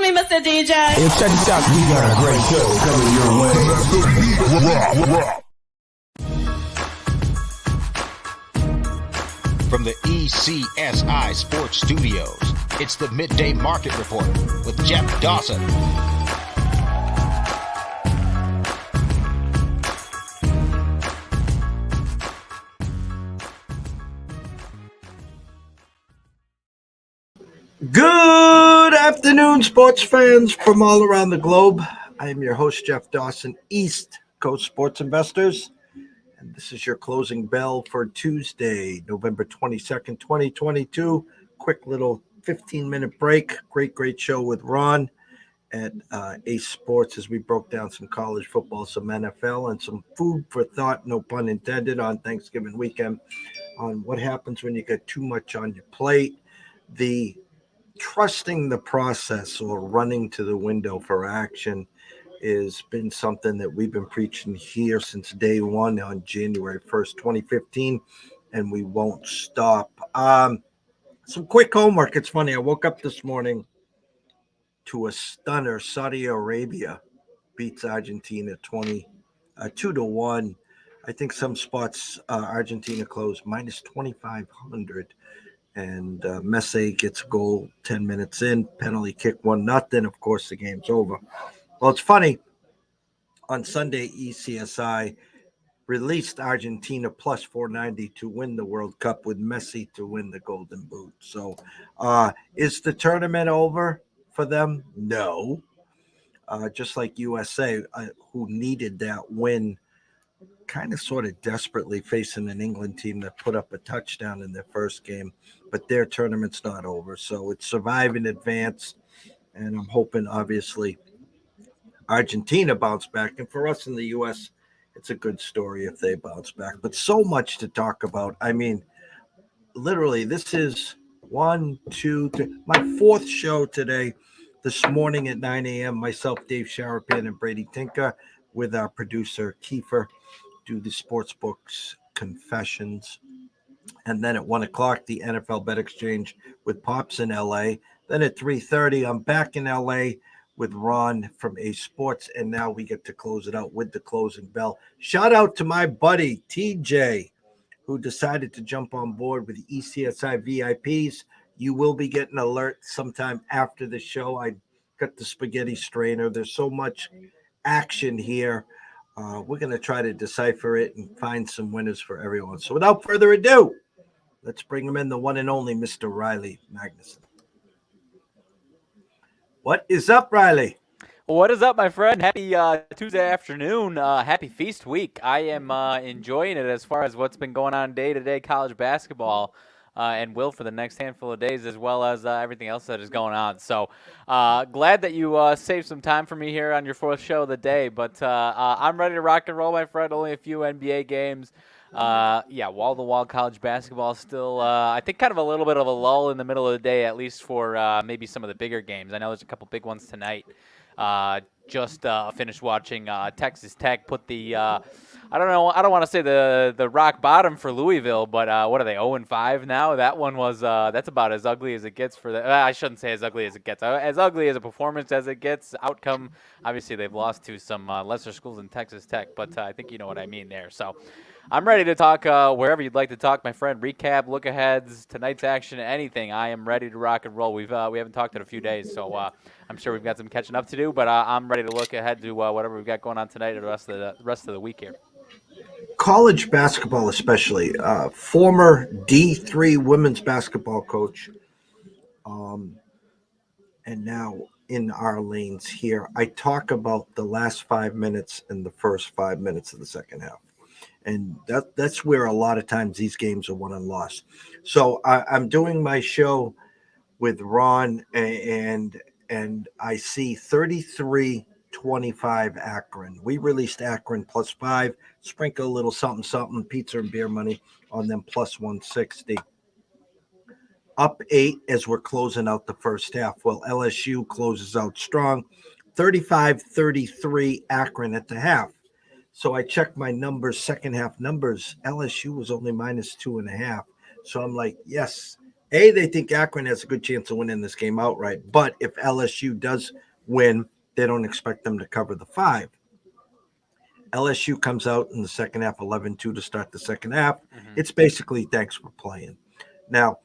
me, Mr. DJ. Hey, check this out. We got a great show coming your way. From the ECSI Sports Studios, it's the Midday Market Report with Jeff Dawson. Good afternoon, sports fans from all around the globe. I am your host, Jeff Dawson, East Coast Sports Investors. And this is your closing bell for Tuesday, November 22nd, 2022. Quick little 15-minute break. Great show with Ron at Ace Sports as we broke down some college football, some NFL, and some food for thought, no pun intended, on Thanksgiving weekend on what happens when you get too much on your plate. The trusting the process or running to the window for action has been something that we've been preaching here since day one on January 1st, 2015, and we won't stop. Some quick homework. It's funny. I woke up this morning to a stunner. Saudi Arabia beats Argentina 2-1. I think some spots Argentina closed minus 2,500. And Messi gets a goal 10 minutes in, penalty kick 1-0. Of course, the game's over. Well, it's funny. On Sunday, ECSI released Argentina plus 490 to win the World Cup with Messi to win the Golden Boot. So is the tournament over for them? No. Just like USA, who needed that win kind of sort of desperately, facing an England team that put up a touchdown in their first game, but their tournament's not over. So it's survive in advance, and I'm hoping, obviously, Argentina bounce back. And for us in the U.S., it's a good story if they bounce back. But so much to talk about. I mean, literally, this is 1, 2, 3, my fourth show today. This morning at 9 a.m., myself, Dave Sharapan, and Brady Tinka with our producer, Kiefer, do the Sportsbooks Confessions. And then at 1 o'clock, the NFL Bet Exchange with Pops in L.A. Then at 3:30, I'm back in L.A. with Ron from Ace Sports. And now we get to close it out with the closing bell. Shout out to my buddy, TJ, who decided to jump on board with the ECSI VIPs. You will be getting an alert sometime after the show. I got the spaghetti strainer. There's so much action here. We're going to try to decipher it and find some winners for everyone. So without further ado, let's bring him in, the one and only Mr. Riley Magnuson. What is up, Riley? What is up, my friend? Happy Tuesday afternoon. Happy feast week. I am enjoying it as far as what's been going on day-to-day college basketball and will for the next handful of days, as well as everything else that is going on. So glad that you saved some time for me here on your fourth show of the day. But I'm ready to rock and roll, my friend. Only a few NBA games. Wall-to-wall college basketball still, I think, kind of a little bit of a lull in the middle of the day, at least for maybe some of the bigger games. I know there's a couple big ones tonight. Just finished watching Texas Tech put the I don't want to say the rock bottom for Louisville, but what are they, 0-5 now? That one was that's about as ugly as it gets for the I shouldn't say as ugly as it gets. As ugly as a performance as it gets. Outcome, obviously they've lost to some lesser schools in Texas Tech, but I think you know what I mean there. So I'm ready to talk wherever you'd like to talk, my friend. Recap, look aheads, tonight's action, anything. I am ready to rock and roll. We haven't talked in a few days, so I'm sure we've got some catching up to do, but I'm ready to look ahead to whatever we've got going on tonight and the rest of the week here. College basketball, especially, former D3 women's basketball coach, and now in our lanes here. I talk about the last 5 minutes and the first 5 minutes of the second half. And that's where a lot of times these games are won and lost. So I'm doing my show with Ron, and I see 33-25 Akron. We released Akron +5, sprinkle a little something, pizza and beer money on them +160. Up 8 as we're closing out the first half. Well, LSU closes out strong, 35-33 Akron at the half. So I checked my numbers, second half numbers. LSU was only -2.5. So I'm like, yes, They think Akron has a good chance of winning this game outright. But if LSU does win, they don't expect them to cover the 5. LSU comes out in the second half 11-2 to start the second half. Mm-hmm. It's basically thanks for playing. Now,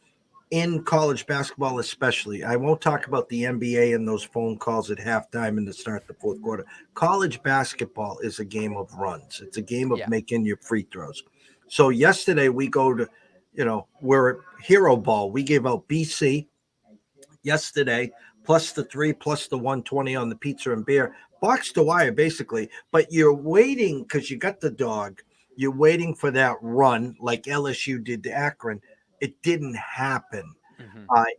in college basketball especially, I won't talk about the NBA and those phone calls at halftime and to start the fourth quarter. College basketball is a game of runs. It's a game of making your free throws. So yesterday we go to, we're Hero Ball. We gave out BC yesterday, plus the 3, plus the 120 on the pizza and beer. Box to wire, basically. But you're waiting because you got the dog. You're waiting for that run like LSU did to Akron. It didn't happen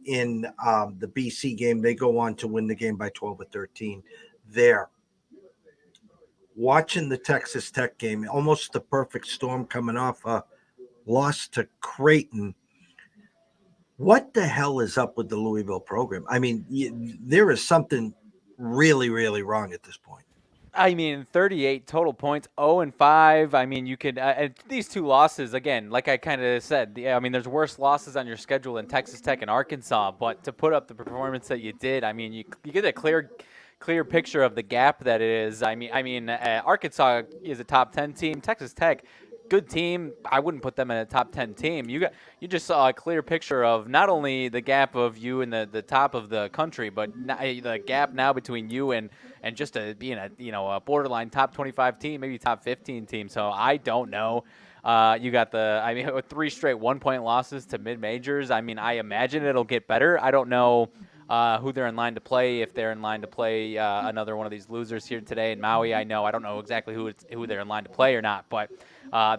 in the BC game. They go on to win the game by 12 or 13 there. Watching the Texas Tech game, almost the perfect storm coming off a loss to Creighton. What the hell is up with the Louisville program? I mean, there is something really, really wrong at this point. I mean, 38 total points, 0-5. I mean, you could these 2 losses again, like I kind of said. I mean, there's worse losses on your schedule than Texas Tech and Arkansas, but to put up the performance that you did, I mean, you get a clear picture of the gap that it is. I mean, Arkansas is a top 10 team. Texas Tech, good team. I wouldn't put them in a top 10 team. You just saw a clear picture of not only the gap of you and the top of the country, but the gap now between you and just being a borderline top 25 team, maybe top 15 team. So I don't know. You got with 3 straight 1-point losses to mid-majors. I mean, I imagine it'll get better. I don't know who they're in line to play, if they're in line to play another one of these losers here today in Maui. I don't know exactly who they're in line to play or not, but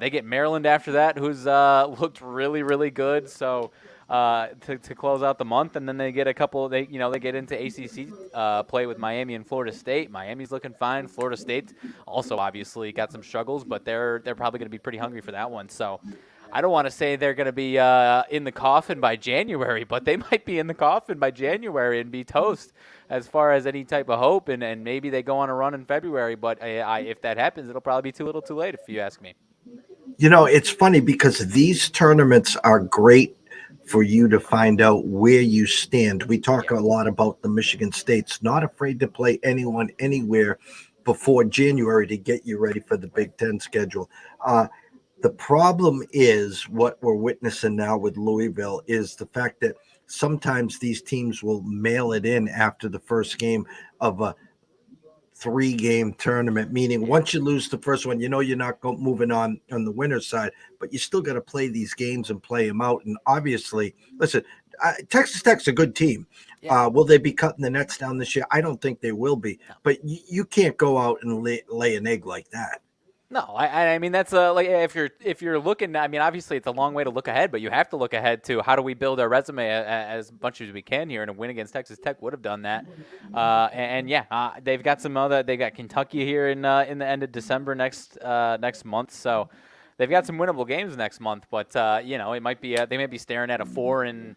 they get Maryland after that, who's looked really, really good. So to close out the month, and then they get a couple. They get into ACC play with Miami and Florida State. Miami's looking fine. Florida State also obviously got some struggles, but they're probably going to be pretty hungry for that one. So I don't want to say they're going to be in the coffin by January, but they might be in the coffin by January and be toast as far as any type of hope, and maybe they go on a run in February. But if that happens, it'll probably be too little too late, if you ask me. It's funny because these tournaments are great for you to find out where you stand. We talk a lot about the Michigan States, not afraid to play anyone anywhere before January to get you ready for the Big Ten schedule. The problem is what we're witnessing now with Louisville is the fact that sometimes these teams will mail it in after the first game of a 3-game tournament, meaning once you lose the first one, you're not moving on the winner's side, but you still got to play these games and play them out. And obviously, listen, Texas Tech's a good team. Yeah. Will they be cutting the nets down this year? I don't think they will be, but you can't go out and lay an egg like that. No, I mean that's like if you're looking. I mean, obviously it's a long way to look ahead, but you have to look ahead to how do we build our resume as much as we can here, and a win against Texas Tech would have done that. They've got they got Kentucky here in the end of December next month, so they've got some winnable games next month. But it might be they might be staring at a 4-10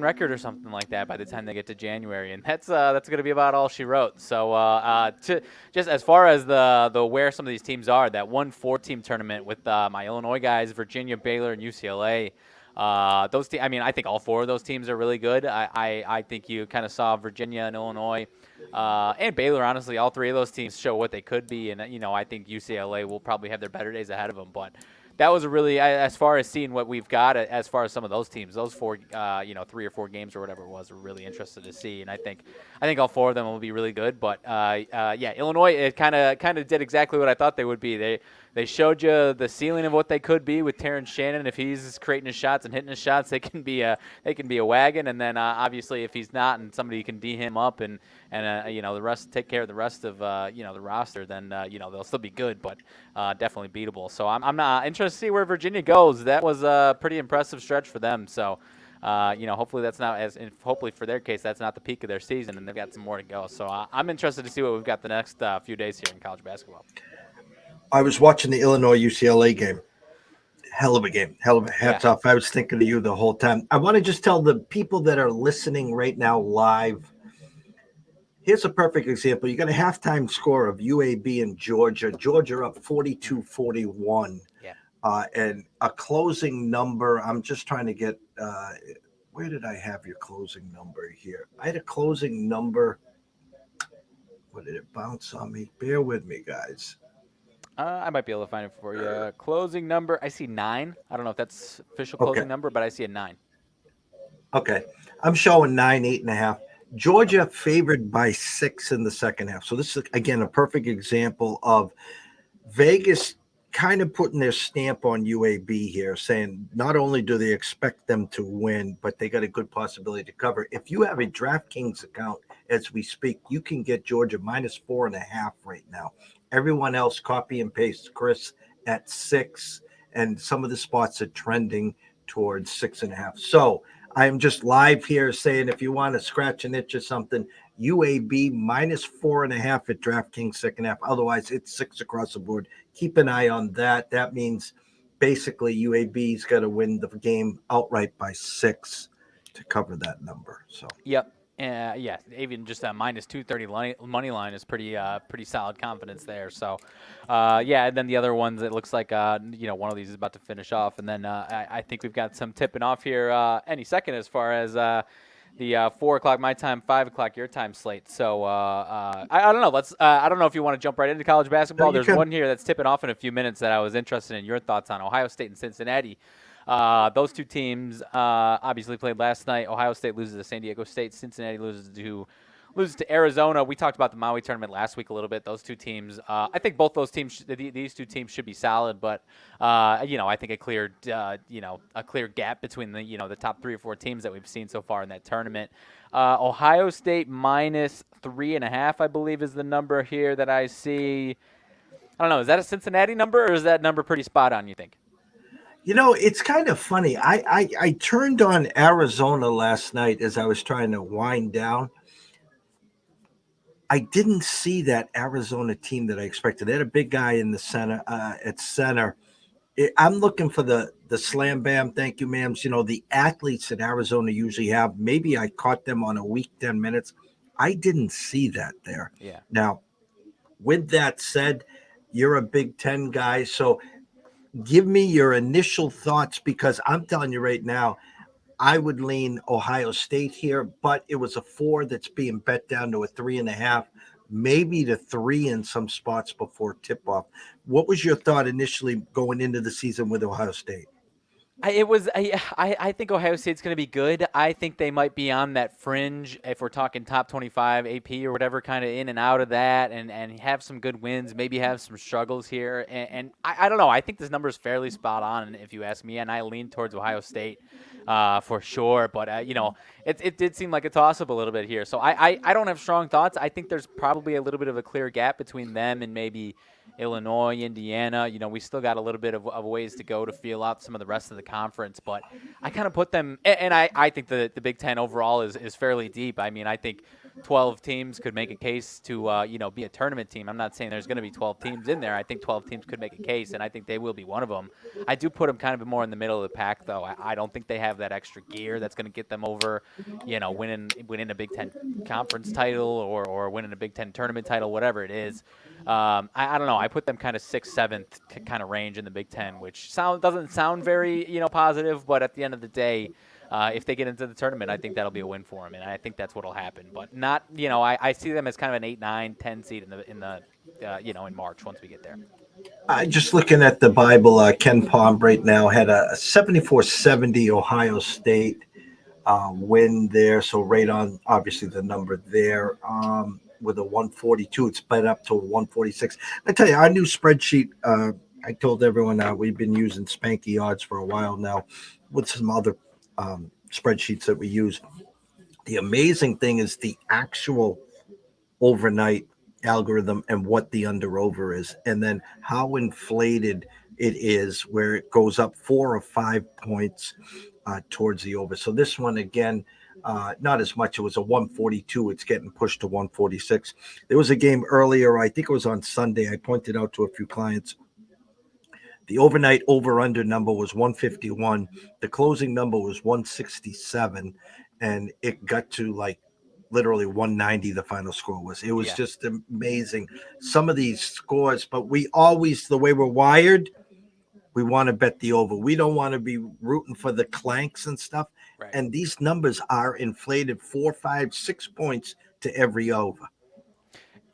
record or something like that by the time they get to January, and that's going to be about all she wrote. So just as far as the where some of these teams are, that 1-4 team tournament with my Illinois guys, Virginia, Baylor, and UCLA. Those teams. I mean, I think all 4 of those teams are really good. I think you kind of saw Virginia and Illinois and Baylor. Honestly, all 3 of those teams show what they could be, and I think UCLA will probably have their better days ahead of them, but. That was a really, as far as seeing what we've got, as far as some of those teams, those 4, 3 or 4 games or whatever it was, we're really interested to see. And I think all 4 of them will be really good. But Illinois, it kind of did exactly what I thought they would be. They showed you the ceiling of what they could be with Terrence Shannon. If he's creating his shots and hitting his shots, they can be a wagon. And then obviously if he's not, and somebody can D him up and the rest take care of the rest of the roster, then they'll still be good, but definitely beatable. So I'm not interested to see where Virginia goes. That was a pretty impressive stretch for them. So hopefully that's not hopefully for their case that's not the peak of their season, and they've got some more to go. So I'm interested to see what we've got the next few days here in college basketball. I was watching the Illinois UCLA game. Hell of a game. Hell of a hats off. I was thinking of you the whole time. I want to just tell the people that are listening right now live. Here's a perfect example. You got a halftime score of UAB and Georgia. Georgia up 42-41. Yeah. And a closing number. I'm just trying to get where did I have your closing number here? I had a closing number. What did it bounce on me? Bear with me, guys. I might be able to find it for you. Closing number, I see 9. I don't know if that's official Okay. closing number, but I see a 9. Okay. I'm showing 9, 8.5. Georgia favored by 6 in the second half. So this is again a perfect example of Vegas kind of putting their stamp on UAB here, saying not only do they expect them to win, but they got a good possibility to cover. If you have a DraftKings account as we speak, you can get Georgia -4.5 right now. Everyone else copy and paste Chris at 6, and some of the spots are trending towards 6.5. So I am just live here saying if you want to scratch an itch or something, UAB -4.5 at DraftKings second half. Otherwise, it's 6 across the board. Keep an eye on that. That means basically UAB's got to win the game outright by 6 to cover that number. So Yep. Yeah, even just a -230 money line is pretty solid confidence there. So, yeah, and then the other ones, it looks like one of these is about to finish off, and then I think we've got some tipping off here any second as far as the 4 o'clock my time, 5 o'clock your time slate. So I don't know. I don't know if you want to jump right into college basketball. No, There's can. one here that's tipping off in a few minutes that I was interested in your thoughts on: Ohio State and Cincinnati. Those two teams obviously played last night. Ohio State loses to San Diego State. Cincinnati loses to Arizona. We talked about the Maui tournament last week a little bit. Those two teams, I think both those teams, these two teams should be solid, but I think a clear gap between the top 3 or 4 teams that we've seen so far in that tournament. Ohio State -3.5, I believe, is the number here that I see. I don't know. Is that a Cincinnati number, or is that number pretty spot on, you think? It's kind of funny. I turned on Arizona last night as I was trying to wind down. I didn't see that Arizona team that I expected. They had a big guy in the center at center. I'm looking for the slam bam, thank you, ma'ams. The athletes that Arizona usually have. Maybe I caught them on a week 10 minutes. I didn't see that there. Yeah. Now, with that said, you're a Big Ten guy, so give me your initial thoughts, because I'm telling you right now, I would lean Ohio State here, but it was a 4 that's being bet down to a 3.5, maybe to 3 in some spots before tip off. What was your thought initially going into the season with Ohio State? I think Ohio State's going to be good. I think they might be on that fringe if we're talking top 25 AP or whatever, kind of in and out of that, and have some good wins, maybe have some struggles here. And I don't know. I think this number is fairly spot on, if you ask me, and I lean towards Ohio State for sure. But, it did seem like a toss-up a little bit here. So I don't have strong thoughts. I think there's probably a little bit of a clear gap between them and maybe Illinois, Indiana. We still got a little bit of ways to go to feel out some of the rest of the conference, but I kind of put them, and I think the Big Ten overall is fairly deep. I mean, I think 12 teams could make a case to be a tournament team. I'm not saying there's going to be 12 teams in there. I think 12 teams could make a case, and I think they will be one of them. I do put them kind of more in the middle of the pack, though. I don't think they have that extra gear that's going to get them over, winning a Big Ten conference title or winning a Big Ten tournament title, whatever it is. I don't know. I put them kind of 6th, 7th kind of range in the Big Ten, which doesn't sound very positive, but at the end of the day, if they get into the tournament, I think that'll be a win for them, and I think that's what'll happen. But not, I see them as kind of an 8, 9, 10 seed in March once we get there. Just looking at the Bible, Ken Palm right now had a 74-70 Ohio State win there, so right on obviously the number there. With a 142, it's sped up to a 146. I tell you, our new spreadsheet, I told everyone we've been using Spanky Odds for a while now with some other spreadsheets that we use. The amazing thing is the actual overnight algorithm and what the under over is, and then how inflated it is, where it goes up 4 or 5 points towards the over. So this one, again, not as much. It was a 142. It's getting pushed to 146. There was a game earlier, I think it was on Sunday. I pointed out to a few clients. The overnight over-under number was 151. The closing number was 167, and it got to like literally 190. The final score was. It was just amazing. Some of these scores, but we always, the way we're wired, we want to bet the over. We don't want to be rooting for the clanks and stuff. Right. And these numbers are inflated 4, 5, 6 points to every over.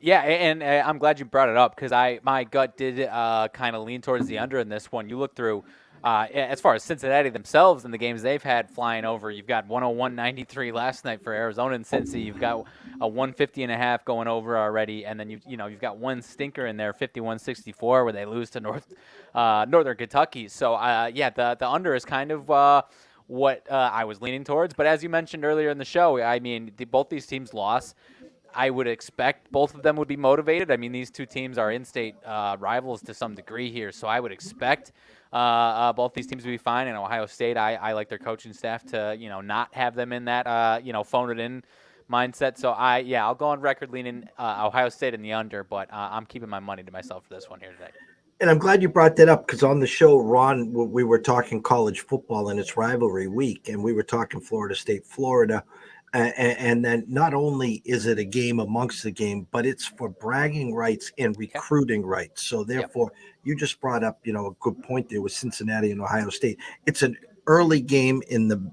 Yeah, and I'm glad you brought it up because my gut did kind of lean towards the under in this one. You look through as far as Cincinnati themselves and the games they've had flying over. You've got 101-93 last night for Arizona and Cincy. You've got a 150.5 going over already, and then you've got one stinker in there, 51-64, where they lose to Northern Kentucky. So yeah, the under is kind of what I was leaning towards. But as you mentioned earlier in the show, I mean, both these teams lost. I would expect both of them would be motivated. I mean, these two teams are in-state rivals to some degree here, so I would expect both these teams to be fine. And Ohio State, I like their coaching staff to not have them in that phone it in mindset. So I'll go on record leaning Ohio State in the under, but I'm keeping my money to myself for this one here today. And I'm glad you brought that up because on the show, Ron, we were talking college football and its rivalry week, and we were talking Florida State, Florida. And then not only is it a game amongst the game, but it's for bragging rights and recruiting rights. So therefore, you just brought up, a good point there with Cincinnati and Ohio State. It's an early game in the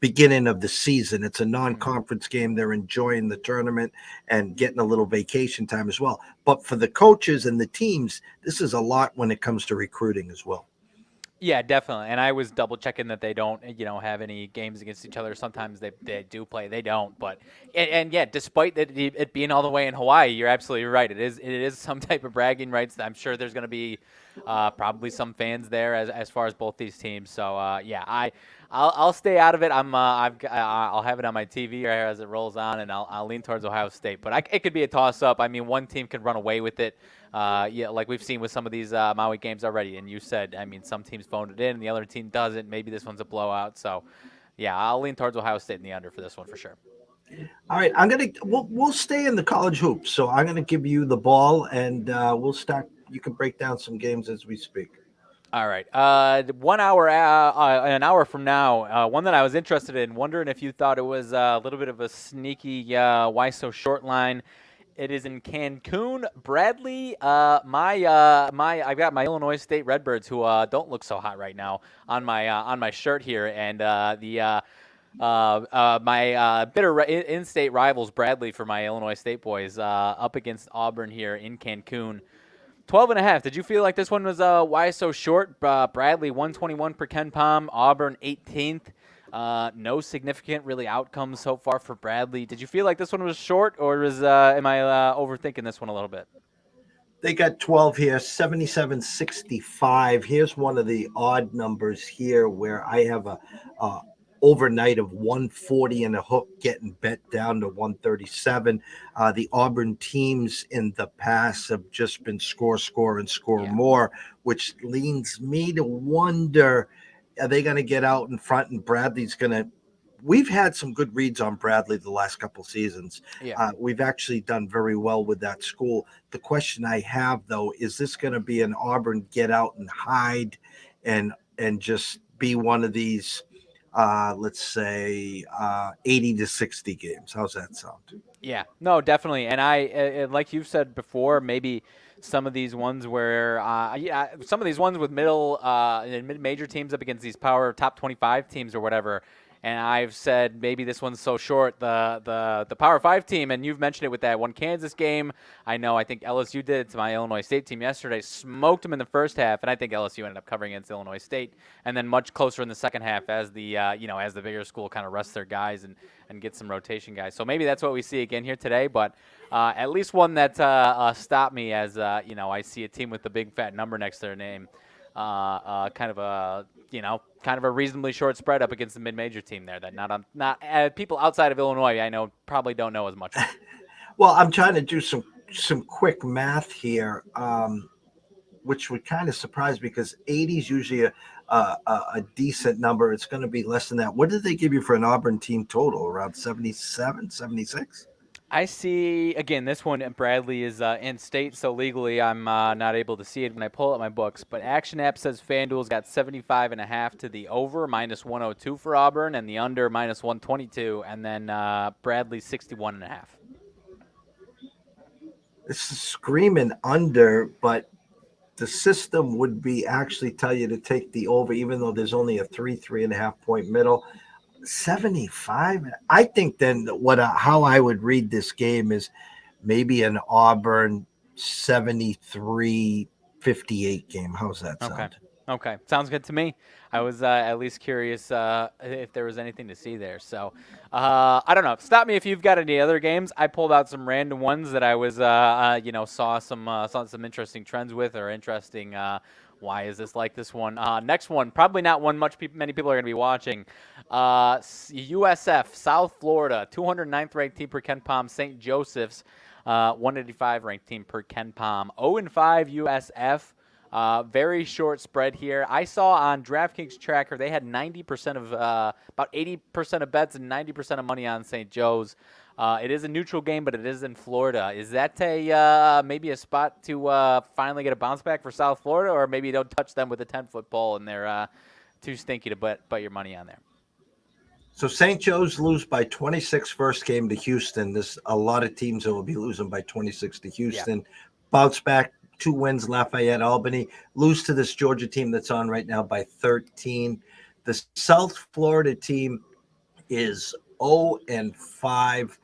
beginning of the season. It's a non-conference game. They're enjoying the tournament and getting a little vacation time as well. But for the coaches and the teams, this is a lot when it comes to recruiting as well. Yeah, definitely. And I was double checking that they don't, have any games against each other. Sometimes they do play, they don't. But and yeah, despite it being all the way in Hawaii, you're absolutely right. It is some type of bragging rights. I'm sure there's going to be probably some fans there as far as both these teams. So yeah, I'll stay out of it. I'll have it on my TV or as it rolls on, and I'll lean towards Ohio State. But it could be a toss up. I mean, one team could run away with it. Like we've seen with some of these Maui games already. And you said, I mean, some teams phoned it in, and the other team doesn't. Maybe this one's a blowout. So, yeah, I'll lean towards Ohio State in the under for this one for sure. All right, we'll stay in the college hoops. So I'm gonna give you the ball, and we'll start. You can break down some games as we speak. All right. 1 hour, an hour from now, one that I was interested in, wondering if you thought it was a little bit of a sneaky why so short line. It is in Cancun. Bradley, I've got my Illinois State Redbirds who don't look so hot right now on my shirt here, and my bitter in-state rivals Bradley for my Illinois State boys up against Auburn here in Cancun. 12.5. Did you feel like this one was why so short? Bradley 121 per Ken Palm, Auburn 18th. No significant really outcomes so far for Bradley. Did you feel like this one was short, or am I overthinking this one a little bit? They got 12 here, 77.65. Here's one of the odd numbers here where I have a overnight of 140 and a hook getting bet down to 137. The Auburn teams in the past have just been score more, which leads me to wonder, are they going to get out in front and Bradley's going to – we've had some good reads on Bradley the last couple seasons. Yeah. We've actually done very well with that school. The question I have, though, is this going to be an Auburn get out and hide and just be one of these – let's say 80-60 games. How's that sound? Yeah, no, definitely. And I, like you've said before, maybe some of these ones where, some of these ones with mid-major teams up against these power top 25 teams or whatever. And I've said maybe this one's so short, the Power 5 team, and you've mentioned it with that one Kansas game. I think LSU did it to my Illinois State team yesterday, smoked them in the first half, and I think LSU ended up covering against Illinois State, and then much closer in the second half as as the bigger school kind of rests their guys and gets some rotation guys. So maybe that's what we see again here today, but at least one that stopped me as, I see a team with a big fat number next to their name. Kind of a reasonably short spread up against the mid-major team there that people outside of Illinois I know probably don't know as much. Well, I'm trying to do some quick math here, which would kind of surprise me because 80 is usually a decent number. It's going to be less than that. What did they give you for an Auburn team total? Around 77, 76? I see, again, this one, Bradley is in state, so legally I'm not able to see it when I pull up my books. But Action App says FanDuel's got 75.5 to the over, minus 102 for Auburn, and the under, minus 122, and then Bradley 61.5. This is screaming under, but the system would be actually tell you to take the over, even though there's only a 3.5 point middle. 75. I think then how I would read this game is maybe an Auburn 73-58 game. How's that Okay. sound? Okay. Sounds good to me. I was at least curious if there was anything to see there. So, I don't know. Stop me if you've got any other games. I pulled out some random ones that I was, saw some interesting trends with or interesting. Why is this like this one? Next one, probably not one many people are going to be watching. USF, South Florida, 209th ranked team per Ken Palm. St. Joseph's, 185 ranked team per Ken Palm. 0-5 USF. Very short spread here. I saw on DraftKings Tracker they had 90% of about 80% of bets and 90% of money on St. Joe's. It is a neutral game, but it is in Florida. Is that maybe a spot to finally get a bounce back for South Florida, or maybe you don't touch them with a 10-foot pole and they're too stinky to bet your money on there? So St. Joe's lose by 26 first game to Houston. There's a lot of teams that will be losing by 26 to Houston. Yeah. Bounce back, 2 wins, Lafayette, Albany. Lose to this Georgia team that's on right now by 13. The South Florida team is 0-5.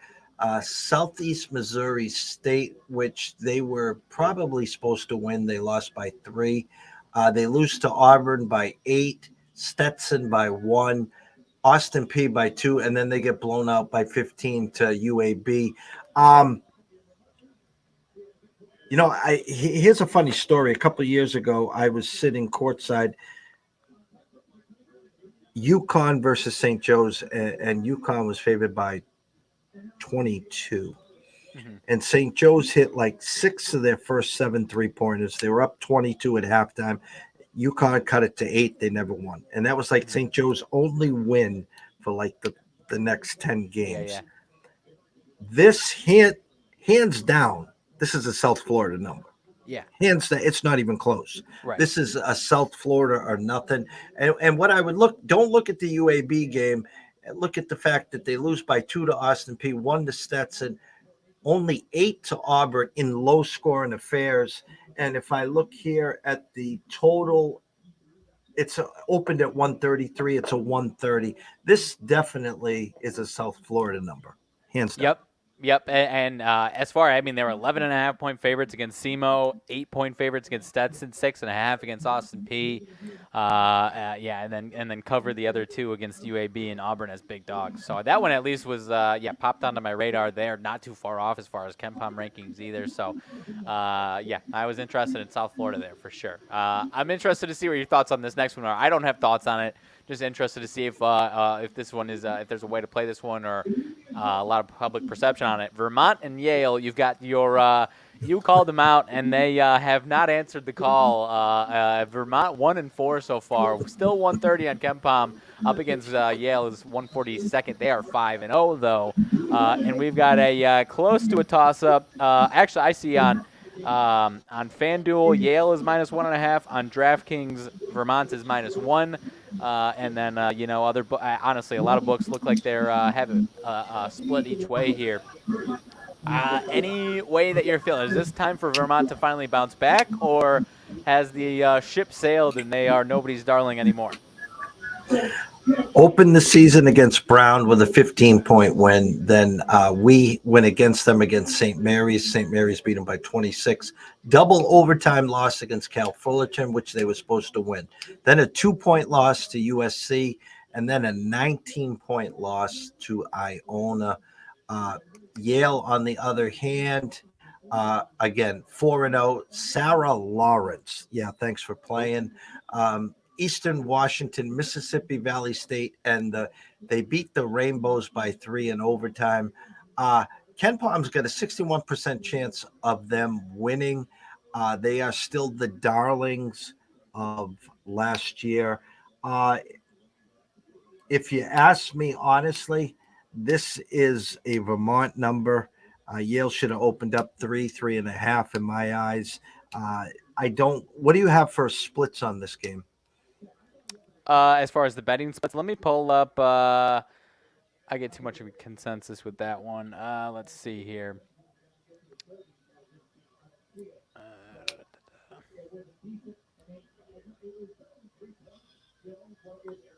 Southeast Missouri State, which they were probably supposed to win, they lost by 3. They lose to Auburn by 8, Stetson by 1. Austin P by 2, and then they get blown out by 15 to UAB. Here's a funny story. A couple of years ago, I was sitting courtside, UConn versus St. Joe's, and UConn was favored by 22. Mm-hmm. And St. Joe's hit like 6 of their first 7 3-pointers. They were up 22 at halftime. UConn cut it to 8. They never won. And that was like St. Joe's only win for like the next 10 games. Yeah. This hands down, this is a South Florida number. Yeah. Hands down, it's not even close. Right. This is a South Florida or nothing. And what I would don't look at the UAB game. Look at the fact that they lose by 2 to Austin P, 1 to Stetson, only 8 to Auburn in low-scoring affairs. And if I look here at the total, it's opened at 133. It's a 130. This definitely is a South Florida number, hands down. Yep. And as far, I mean, they were 11.5-point favorites against SEMO, 8-point favorites against Stetson, 6.5 against Austin P. And then covered the other 2 against UAB and Auburn as big dogs. So that one at least was popped onto my radar there. Not too far off as far as KenPom rankings either. So I was interested in South Florida there for sure. I'm interested to see what your thoughts on this next one are. I don't have thoughts on it. Just interested to see if this one is if there's a way to play this one or a lot of public perception on it. Vermont and Yale, you've got your you called them out, and they have not answered the call. Vermont 1-4 so far, still 130 on KenPom. Up against Yale is 142nd. They are 5-0 though, and we've got a close to a toss-up. Actually, I see on FanDuel, Yale is -1.5. On DraftKings, Vermont is -1. And then, honestly, a lot of books look like they're having a split each way here. Any way that you're feeling? Is this time for Vermont to finally bounce back, or has the ship sailed and they are nobody's darling anymore? Open the season against Brown with a 15-point win. Then we went against them against St. Mary's. St. Mary's beat them by 26. Double overtime loss against Cal Fullerton, which they were supposed to win. Then a 2-point loss to USC, and then a 19-point loss to Iona. Yale, on the other hand, again, 4-0. Sarah Lawrence. Yeah, thanks for playing. Eastern Washington, Mississippi Valley State, and they beat the Rainbows by 3 in overtime. KenPom's got a 61% chance of them winning. They are still the darlings of last year. If you ask me honestly, this is a Vermont number. Yale should have opened up 3.5 in my eyes. What do you have for splits on this game? As far as the betting splits, let me pull up. I get too much of a consensus with that one. Let's see here.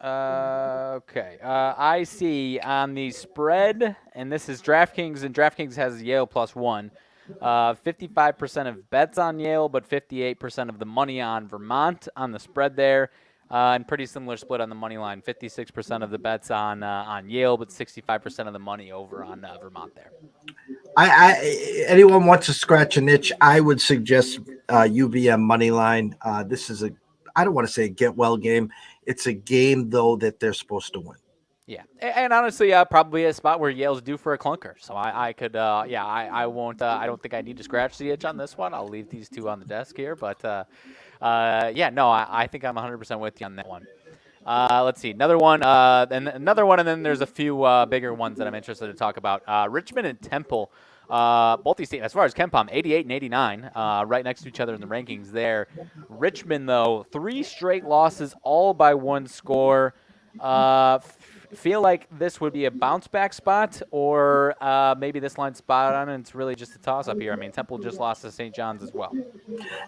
Okay. I see on the spread, and this is DraftKings, and DraftKings has Yale +1. 55% of bets on Yale, but 58% of the money on Vermont on the spread there. And pretty similar split on the money line. 56% of the bets on Yale, but 65% of the money over on Vermont there. Anyone wants to scratch an itch, I would suggest UVM money line. This is I don't want to say a get well game. It's a game though that they're supposed to win. Yeah, and honestly, probably a spot where Yale's due for a clunker. So I could, I won't. I don't think I need to scratch the itch on this one. I'll leave these two on the desk here. But yeah, no, I think I'm 100% with you on that one. Let's see, another one, and another one, and then there's a few bigger ones that I'm interested to talk about. Richmond and Temple, both these teams, as far as KenPom, 88 and 89, right next to each other in the rankings there. Richmond, though, 3 straight losses, all by 1 score. Feel like this would be a bounce back spot, or maybe this line's spot on and it's really just a toss up here. I mean, Temple just lost to St. John's as well.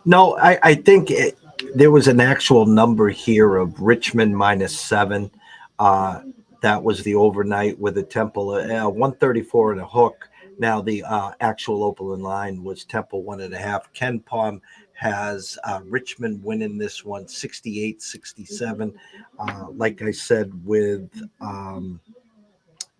No, I think there was an actual number here of Richmond -7. That was the overnight with the Temple 134 and a hook. Now the actual opening line was Temple 1.5. KenPom has Richmond winning this one 68-67. Like I said with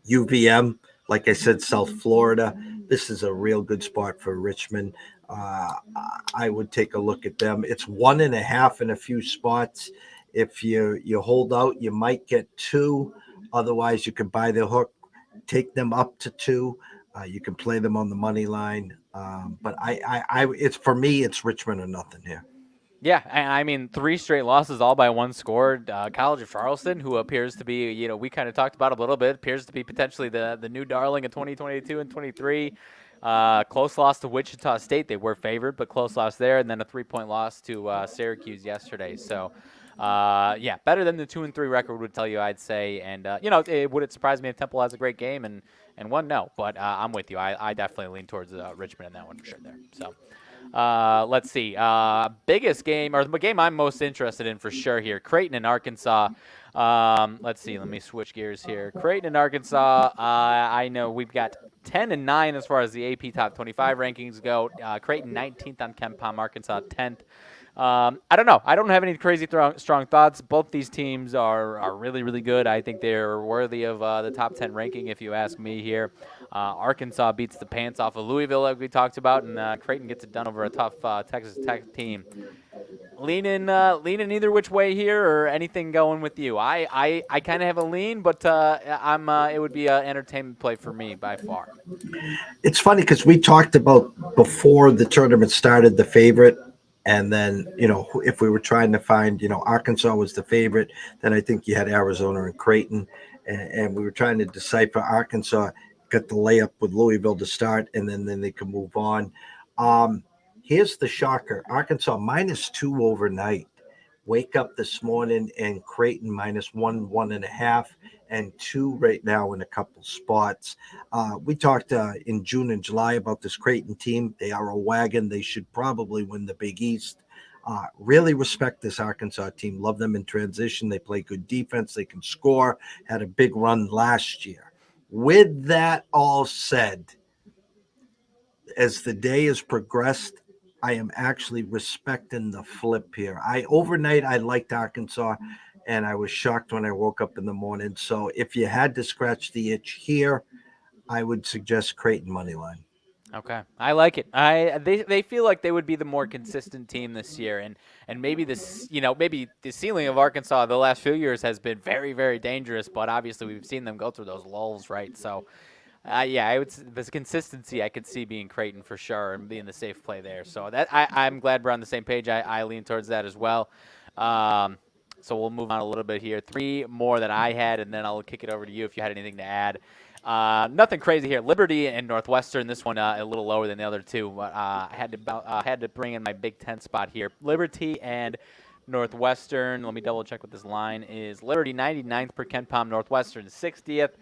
UVM, like I said, South Florida, this is a real good spot for Richmond. I would take a look at them. It's 1.5 in a few spots. If you hold out, you might get 2. Otherwise, you can buy the hook, take them up to 2. You can play them on the money line. But it's for me, it's Richmond or nothing here. Yeah, I mean, 3 straight losses, all by 1 score. College of Charleston, who appears to be, we kind of talked about a little bit, appears to be potentially the new darling of 2022 and 23. Close loss to Wichita State. They were favored, but close loss there, and then a 3-point loss to Syracuse yesterday. So, yeah, better than the 2-3 record would tell you, I'd say. And would it surprise me if Temple has a great game and won? No, but I'm with you. I definitely lean towards Richmond in that one for sure there. So. Let's see. Biggest game, or the game I'm most interested in for sure here, Creighton and Arkansas. Let's see. Let me switch gears here. Creighton and Arkansas. I know we've got 10 and 9 as far as the AP Top 25 rankings go. Creighton 19th on KenPom, Arkansas 10th. I don't know. I don't have any crazy strong thoughts. Both these teams are really, really good. I think they're worthy of the top 10 ranking, if you ask me here. Arkansas beats the pants off of Louisville, like we talked about, and Creighton gets it done over a tough Texas Tech team. Leaning either which way here, or anything going with you? I kind of have a lean, but it would be an entertainment play for me by far. It's funny because we talked about before the tournament started the favorite. And then, if we were trying to find, Arkansas was the favorite, then I think you had Arizona and Creighton. And we were trying to decipher Arkansas, got the layup with Louisville to start, and then they could move on. Here's the shocker. Arkansas -2 overnight. Wake up this morning and Creighton -1, 1.5, and 2 right now in a couple spots. We talked in June and July about this Creighton team. They are a wagon. They should probably win the Big East. Really respect this Arkansas team. Love them in transition. They play good defense. They can score. Had a big run last year. With that all said, as the day has progressed, I am actually respecting the flip here. Overnight I liked Arkansas, and I was shocked when I woke up in the morning. So if you had to scratch the itch here, I would suggest Creighton money line. Okay, I like it. They feel like they would be the more consistent team this year, and maybe this, maybe the ceiling of Arkansas the last few years has been very, very dangerous. But obviously we've seen them go through those lulls, right? So. This consistency I could see being Creighton for sure and being the safe play there. So that I'm glad we're on the same page. I lean towards that as well. So we'll move on a little bit here. 3 more that I had, and then I'll kick it over to you if you had anything to add. Nothing crazy here. Liberty and Northwestern. This one a little lower than the other two, but I had to bring in my Big Ten spot here. Liberty and Northwestern. Let me double check what this line is. Liberty 99th per KenPom. Northwestern 60th.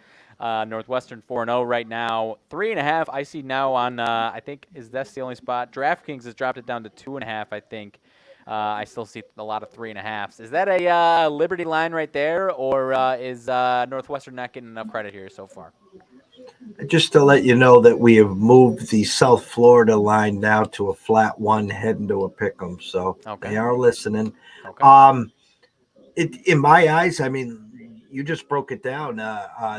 Northwestern 4-0 right now. 3.5 I see now on, I think, is that's the only spot. DraftKings has dropped it down to 2.5, I think. I still see a lot of 3.5s. Is that a Liberty line right there, or is Northwestern not getting enough credit here so far? Just to let you know that we have moved the South Florida line now to a flat one, heading to a pick 'em. So Okay. they are listening. Okay. In my eyes, I mean, you just broke it down.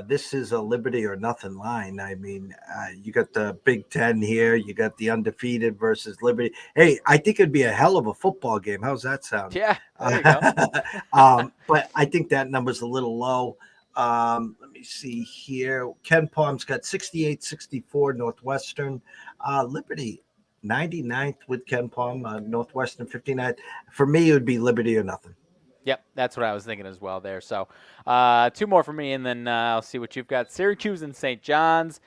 This is a Liberty or nothing line. I mean, you got the Big Ten here. You got the undefeated versus Liberty. Hey, I think it'd be a hell of a football game. How's that sound? Yeah, there you go. But I think that number's a little low. Let me see here. Ken Palm's got 68-64 Northwestern. Liberty 99th with Ken Palm. Northwestern 59th. For me, it would be Liberty or nothing. Yep, that's what I was thinking as well there. So 2 more for me, and then I'll see what you've got. Syracuse and St. John's.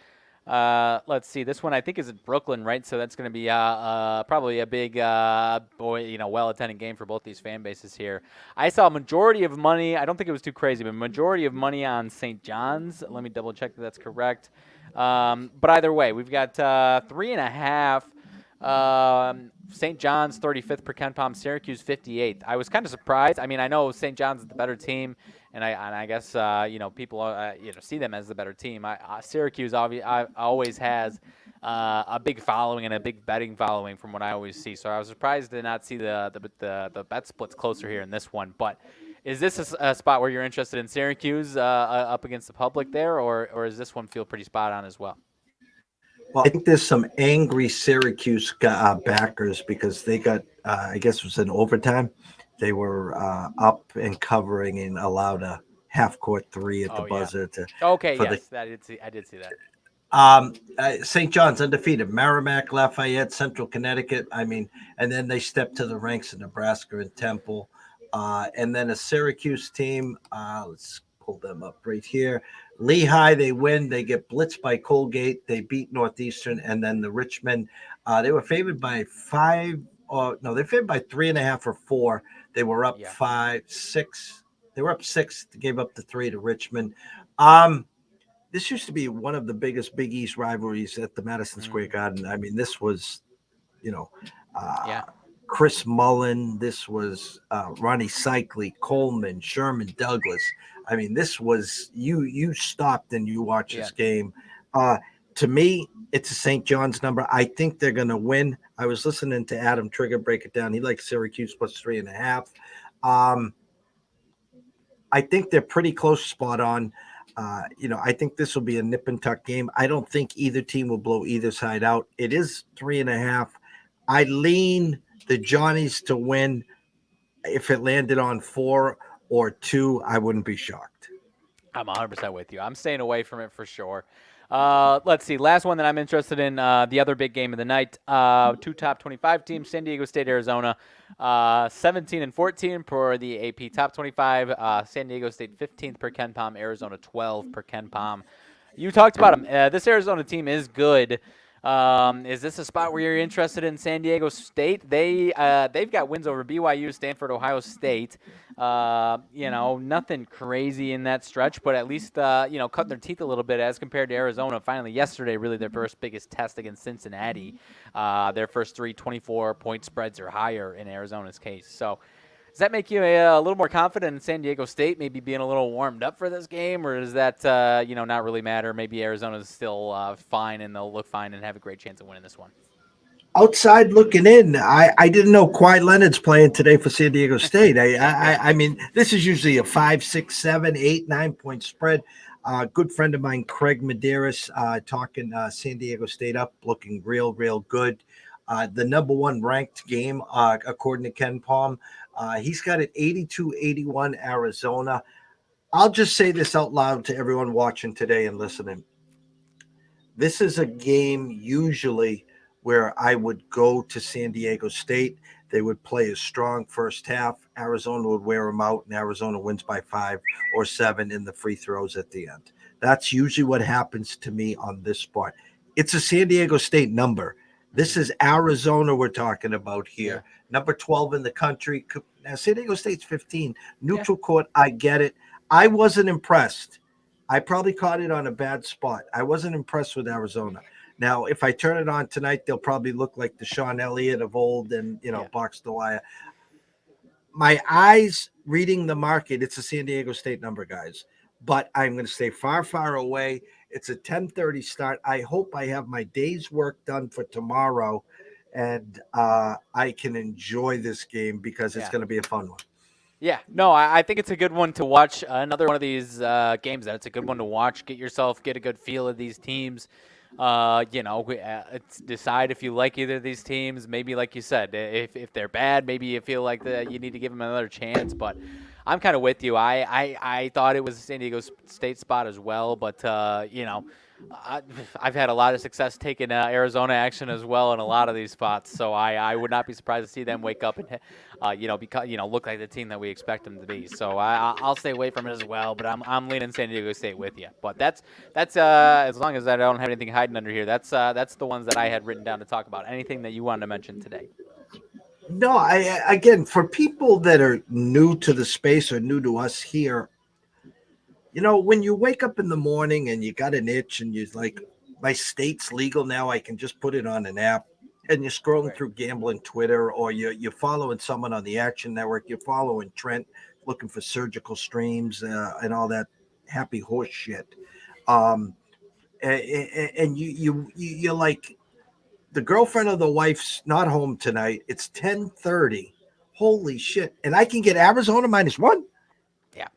Let's see. This one I think is in Brooklyn, right? So that's going to be probably a big, well-attended game for both these fan bases here. I saw a majority of money. I don't think it was too crazy, but majority of money on St. John's. Let me double check that that's correct. But either way, we've got 3.5. St. John's 35th per Ken Palm, Syracuse 58th. I was kind of surprised. I mean, I know St. John's is the better team, and I guess people see them as the better team. Syracuse always has a big following and a big betting following from what I always see. So I was surprised to not see the bet splits closer here in this one. But is this a spot where you're interested in Syracuse up against the public there, or does this one feel pretty spot on as well? Well, I think there's some angry Syracuse backers because they got, I guess it was in overtime. They were up and covering and allowed a half-court 3 at the buzzer. Okay, yes, I did see that. St. John's undefeated. Merrimack, Lafayette, Central Connecticut. I mean, and then they stepped to the ranks in Nebraska and Temple. And then a Syracuse team. Let's pull them up right here. Lehigh, they win. They get blitzed by Colgate. They beat Northeastern, and then the Richmond. They were favored by 5. They favored by 3.5 or 4. They were up 5-6. They were up 6. They gave up the 3 to Richmond. This used to be one of the biggest Big East rivalries at the Madison Square Garden. I mean, this was, Chris Mullen. This was Ronnie Cycli, Coleman, Sherman Douglas. I mean, this was you stopped and you watched this game. To me, it's a St. John's number. I think they're going to win. I was listening to Adam Trigger break it down. He likes Syracuse plus 3.5. I think they're pretty close, spot on. I think this will be a nip and tuck game. I don't think either team will blow either side out. It is 3.5. I lean the Johnnies to win. If it landed on 4 or 2, I wouldn't be shocked. I'm 100% with you. I'm staying away from it for sure. Let's see. Last one that I'm interested in, the other big game of the night. 2 top 25 teams, San Diego State, Arizona. 17 and 14 for the AP top 25. San Diego State 15th per Ken Palm, Arizona 12 per Ken Palm. You talked about them. This Arizona team is good. Is this a spot where you're interested in San Diego State? They've got wins over BYU, Stanford, Ohio State. Nothing crazy in that stretch, but at least cutting their teeth a little bit as compared to Arizona. Finally, yesterday, really their first biggest test against Cincinnati. Their first 3 24-point spreads or higher in Arizona's case. So does that make you a little more confident in San Diego State, maybe being a little warmed up for this game, or does that not really matter? Maybe Arizona's still fine and they'll look fine and have a great chance of winning this one. Outside looking in, I didn't know Kawhi Leonard's playing today for San Diego State. I mean, this is usually a 5, 6, 7, 8, 9-point spread. Good friend of mine, Craig Medeiros, talking San Diego State up, looking real good. The number 1 ranked game, according to Ken Palm. He's got it 82-81 Arizona. I'll just say this out loud to everyone watching today and listening. This is a game usually where I would go to San Diego State. They would play a strong first half. Arizona would wear them out, and Arizona wins by 5 or 7 in the free throws at the end. That's usually what happens to me on this spot. It's a San Diego State number. This is Arizona we're talking about here. Yeah. Number 12 in the country. Now, San Diego State's 15. Neutral court, I get it. I wasn't impressed. I probably caught it on a bad spot. I wasn't impressed with Arizona. Now, if I turn it on tonight, they'll probably look like the Sean Elliott of old and, box the wire. my eyes reading the market, it's a San Diego State number, guys. But I'm going to stay far, far away. It's a 10:30 start. I hope I have my day's work done for tomorrow, and I can enjoy this game because it's Yeah. going to be a fun one. Yeah, no, I think it's a good one to watch. Another one of these games that it's a good one to watch. Get a good feel of these teams. Decide if you like either of these teams. Maybe, like you said, if they're bad, maybe you feel like you need to give them another chance. But I'm kind of with you. I thought it was a San Diego State spot as well, but I, I've had a lot of success taking Arizona action as well in a lot of these spots. So I would not be surprised to see them wake up and look like the team that we expect them to be. So I'll stay away from it as well. But I'm leaning San Diego State with you. But that's as long as I don't have anything hiding under here. That's the ones that I had written down to talk about. Anything that you wanted to mention today? No, I again for people that are new to the space or new to us here, when you wake up in the morning and you got an itch and you're like, my state's legal now, I can just put it on an app. And you're scrolling Right. through gambling Twitter, or you're following someone on the Action Network, you're following Trent, looking for surgical streams and all that happy horse shit. Um, and you're like, the girlfriend of the wife's not home tonight. It's 10:30. Holy shit! And I can get Arizona -1. Yeah.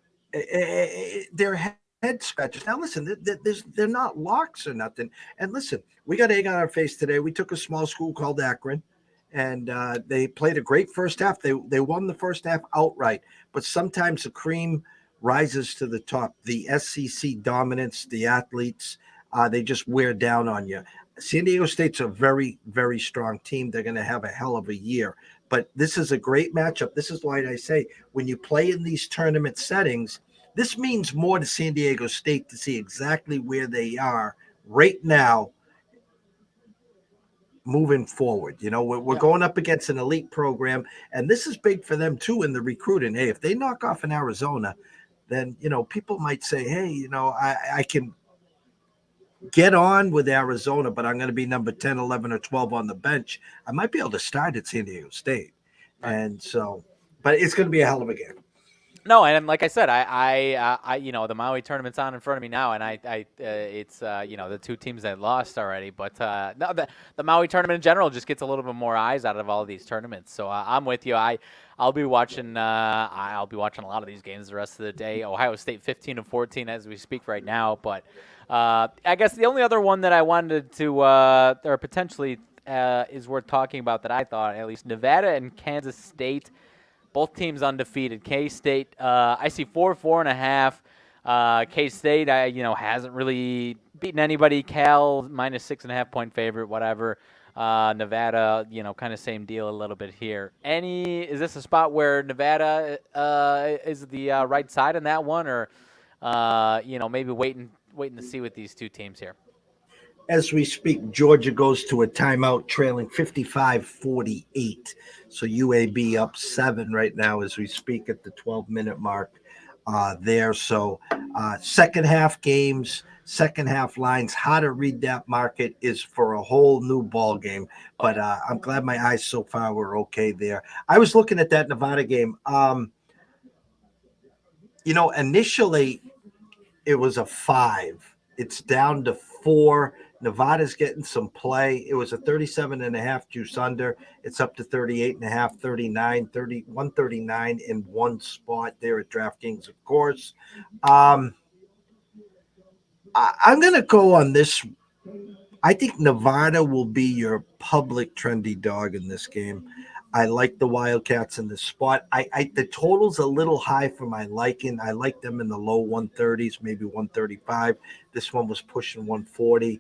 They're head scratchers. Now, listen, they're not locks or nothing. And listen, we got egg on our face today. We took a small school called Akron, and they played a great first half. They won the first half outright. But sometimes the cream rises to the top. The SEC dominance, the athletes, they just wear down on you. San Diego State's a very, very strong team. They're going to have a hell of a year. But this is a great matchup. This is why I say when you play in these tournament settings, this means more to San Diego State to see exactly where they are right now moving forward. We're Yeah. going up against an elite program, and this is big for them too in the recruiting. Hey, if they knock off in Arizona, then people might say, hey, I can get on with Arizona, but I'm going to be number 10, 11, or 12 on the bench. I might be able to start at San Diego State. Right. And so, but it's going to be a hell of a game. No, and like I said, the Maui tournament's on in front of me now, and it's the two teams that lost already, but no, the Maui tournament in general just gets a little bit more eyes out of all of these tournaments. So I'm with you. I'll be watching. I'll be watching a lot of these games the rest of the day. Ohio State 15-14 as we speak right now, but I guess the only other one that I wanted to or potentially is worth talking about that I thought at least Nevada and Kansas State. Both teams undefeated. K-State, I see 4.5. K-State, hasn't really beaten anybody. Cal -6.5 point favorite, whatever. Nevada, kind of same deal a little bit here. Is this a spot where Nevada is the right side in that one, or maybe waiting to see with these two teams here? As we speak, Georgia goes to a timeout trailing 55-48. So UAB up 7 right now as we speak at the 12-minute mark there. So second half games, second half lines, how to read that market is for a whole new ball game. But I'm glad my eyes so far were okay there. I was looking at that Nevada game. Initially it was a 5. It's down to 4. Nevada's getting some play. It was a 37.5 juice under. It's up to 38.5, 39, 30, 139 in one spot there at DraftKings, of course. I'm going to go on this. I think Nevada will be your public trendy dog in this game. I like the Wildcats in this spot. The total's a little high for my liking. I like them in the low 130s, maybe 135. This one was pushing 140.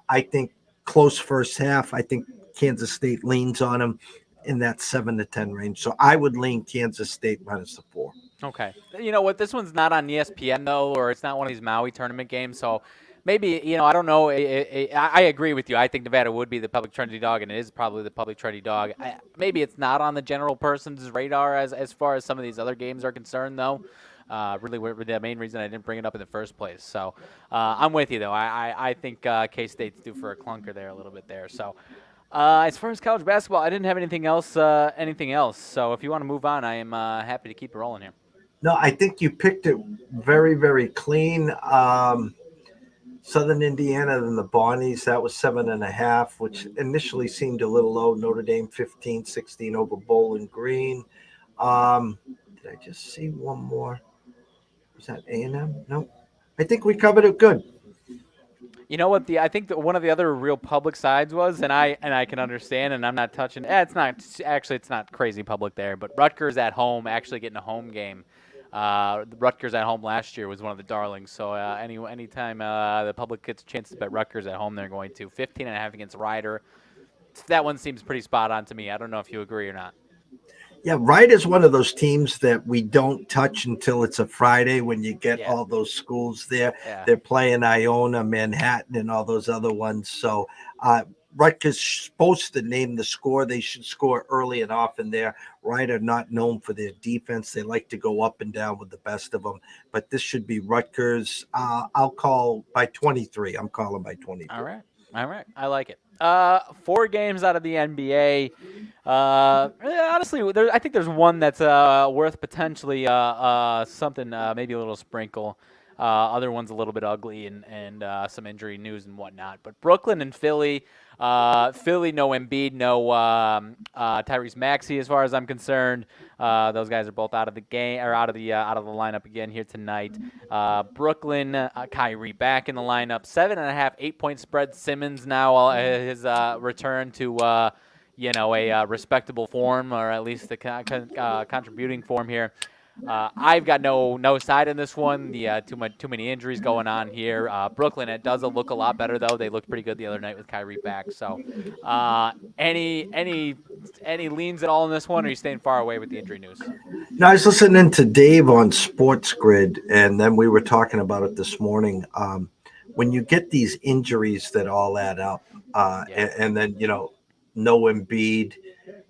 I think close first half. I think Kansas State leans on them in that 7 to 10 range. So I would lean Kansas State -4. Okay. You know what? This one's not on ESPN, though, or it's not one of these Maui tournament games. So maybe, I don't know. I agree with you. I think Nevada would be the public trendy dog, and it is probably the public trendy dog. Maybe it's not on the general person's radar as far as some of these other games are concerned, though. Really, the main reason I didn't bring it up in the first place. So I'm with you, though. I think K-State's due for a clunker there a little bit there. So As far as college basketball, I didn't have anything else. Anything else? So if you want to move on, I am happy to keep it rolling here. No, I think you picked it very, very clean. Southern Indiana and the Bonnies, that was 7.5, which initially seemed a little low. Notre Dame 15-16 over Bowling Green. Did I just see one more? Was that A&M? No. I think we covered it good. You know what? I think that one of the other real public sides was, and I can understand, and I'm not touching. It's not actually. It's not crazy public there, but Rutgers at home actually getting a home game. Rutgers at home last year was one of the darlings. So anytime the public gets a chance to bet Rutgers at home, they're going to 15.5 against Rider. That one seems pretty spot on to me. I don't know if you agree or not. Yeah, Wright is one of those teams that we don't touch until it's a Friday when you get all those schools there. Yeah. They're playing Iona, Manhattan, and all those other ones. So Rutgers supposed to name the score. They should score early and often there. Wright are not known for their defense. They like to go up and down with the best of them. But this should be Rutgers. I'll call by 23. I'm calling by 23. All right. I like it. 4 games out of the NBA. Honestly, I think there's one that's worth potentially something, maybe a little sprinkle. Other one's a little bit ugly and some injury news and whatnot. But Brooklyn and Philly. Philly, no Embiid, no Tyrese Maxey, as far as I'm concerned. Those guys are both out of the game or out of the lineup again here tonight. Brooklyn, Kyrie back in the lineup. 7.5, 8-point spread. Simmons now his return to a respectable form, or at least the contributing form here. I've got no side in this one. The too many injuries going on here. Brooklyn, it does look a lot better though. They looked pretty good the other night with Kyrie back. So, any leans at all in this one? Or are you staying far away with the injury news? No, I was listening to Dave on Sports Grid, and then we were talking about it this morning. When you get these injuries that all add up, and then no Embiid,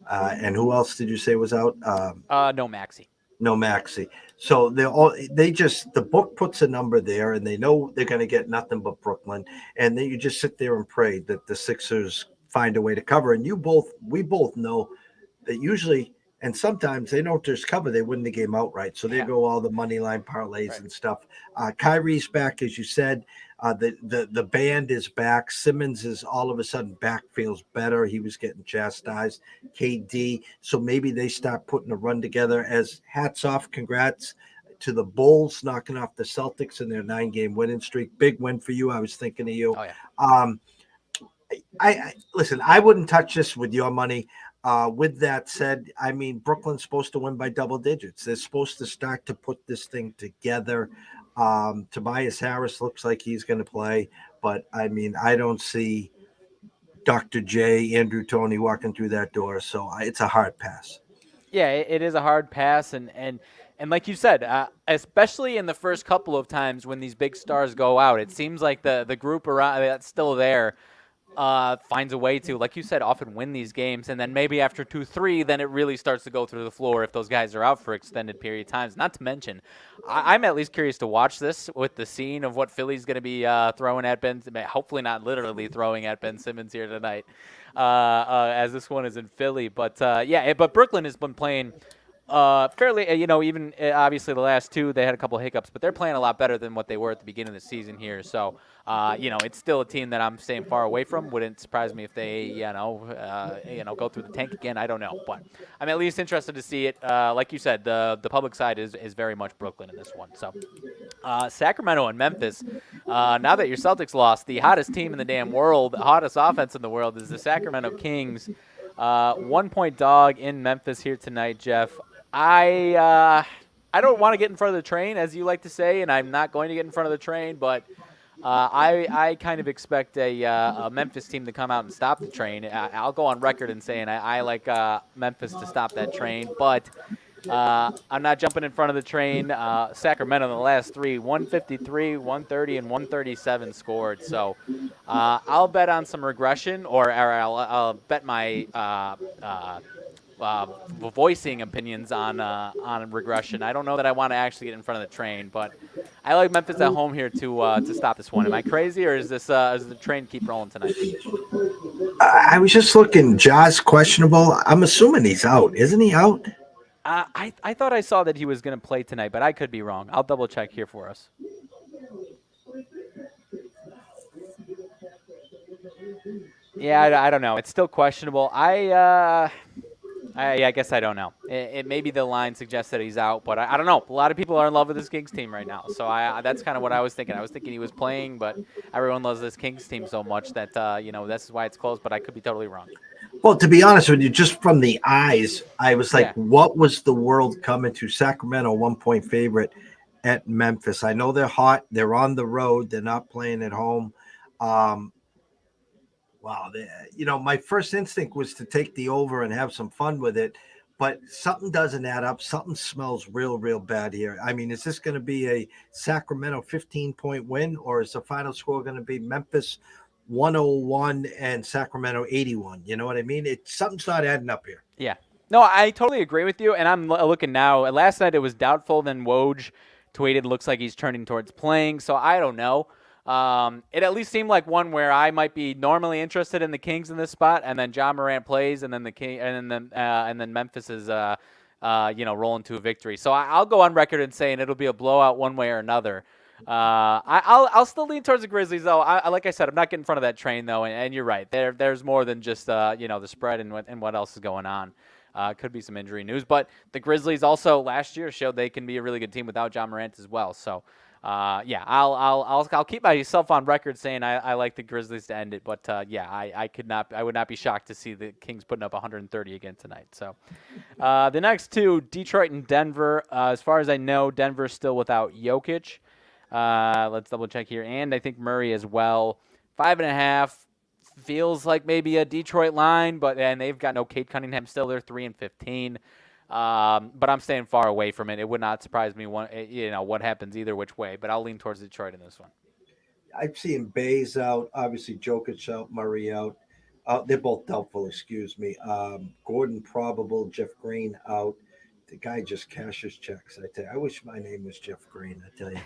and who else did you say was out? No Maxey. No Maxey. So the book puts a number there, and they know they're going to get nothing but Brooklyn, and then you just sit there and pray that the Sixers find a way to cover. And we both know that usually, and sometimes they don't just cover, they win the game outright. So they go all the money line parlays and stuff. Kyrie's back, as you said. The band is back. Simmons is all of a sudden back, feels better. He was getting chastised. KD. So maybe they start putting a run together. As hats off, congrats to the Bulls knocking off the Celtics in their 9-game winning streak. Big win for you. I was thinking of you. Oh, yeah. I listen, I wouldn't touch this with your money. With that said, I mean, Brooklyn's supposed to win by double digits. They're supposed to start to put this thing together. Tobias Harris looks like he's going to play, but I mean, I don't see Dr. J, Andrew Toney walking through that door. So it's a hard pass. Yeah, it is a hard pass. And like you said, especially in the first couple of times when these big stars go out, it seems like the group around that's still there finds a way to, like you said, often win these games. And then maybe after 2-3, then it really starts to go through the floor if those guys are out for extended period of times. Not to mention, I'm at least curious to watch this with the scene of what Philly's going to be throwing at Ben. Hopefully not literally throwing at Ben Simmons here tonight, as this one is in Philly. But but Brooklyn has been playing fairly, even obviously the last 2, they had a couple of hiccups, but they're playing a lot better than what they were at the beginning of the season here. So, it's still a team that I'm staying far away from. Wouldn't surprise me if they, go through the tank again. I don't know, but I'm at least interested to see it. Like you said, the public side is very much Brooklyn in this one. So, Sacramento and Memphis. Now that your Celtics lost, the hottest team in the damn world, the hottest offense in the world is the Sacramento Kings. 1-point dog in Memphis here tonight, Jeff. I don't want to get in front of the train, as you like to say, and I'm not going to get in front of the train, but I kind of expect a Memphis team to come out and stop the train. I'll go on record and saying I like Memphis to stop that train, but I'm not jumping in front of the train. Sacramento in the last 3, 153, 130, and 137 scored. So I'll bet on some regression, or I'll bet my voicing opinions on regression. I don't know that I want to actually get in front of the train, but I like Memphis at home here to stop this one. Am I crazy, or is the train keep rolling tonight? I was just looking. Jaws questionable. I'm assuming he's out. Isn't he out? I thought I saw that he was going to play tonight, but I could be wrong. I'll double check here for us. Yeah, I don't know. It's still questionable. I guess I don't know. It maybe the line suggests that he's out, but I don't know. A lot of people are in love with this Kings team right now, so that's kind of what I was thinking. I was thinking he was playing, but everyone loves this Kings team so much that that's why it's close. But I could be totally wrong. Well, to be honest with you, just from the eyes, I was like, Yeah. what was the world coming to? Sacramento, 1-point favorite at Memphis. I know they're hot. They're on the road. They're not playing at home. Wow. My first instinct was to take the over and have some fun with it, but something doesn't add up. Something smells real, real bad here. I mean, is this going to be a Sacramento 15-point win, or is the final score going to be Memphis 101 and Sacramento 81? You know what I mean? Something's not adding up here. Yeah. No, I totally agree with you, and I'm looking now. Last night it was doubtful, then Woj tweeted looks like he's turning towards playing, so I don't know. It at least seemed like one where I might be normally interested in the Kings in this spot, and then John Morant plays, and then then Memphis is rolling to a victory. So I'll go on record and saying it'll be a blowout one way or another. I'll still lean towards the Grizzlies though. Like I said, I'm not getting in front of that train though, and you're right. There's more than just the spread and what else is going on. Could be some injury news, but the Grizzlies also last year showed they can be a really good team without John Morant as well. So. I'll keep myself on record saying I like the Grizzlies to end it, but I would not be shocked to see the Kings putting up 130 again tonight. So the next two, Detroit and Denver. As far as I know, Denver's still without Jokic. Let's double check here, and I think Murray as well. 5.5 feels like maybe a Detroit line, and they've got no Kate Cunningham still. They're 3-15. But I'm staying far away from it. It would not surprise me what happens either which way, but I'll lean towards Detroit in this one. I'm seeing Bays out, obviously Jokic out, Murray out. They're both doubtful, excuse me. Gordon probable, Jeff Green out. The guy just cashes checks. I tell you, I wish my name was Jeff Green. I tell you,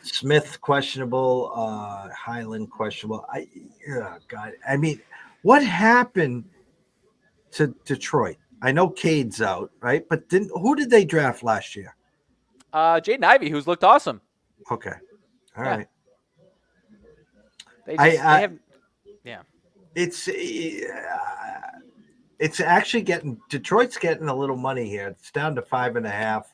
Smith questionable, Highland questionable. God, I mean, what happened to Detroit? I know Cade's out, right? But who did they draft last year? Jaden Ivey, who's looked awesome. Okay, all right. They have. It's actually Detroit's getting a little money here. It's down to 5.5.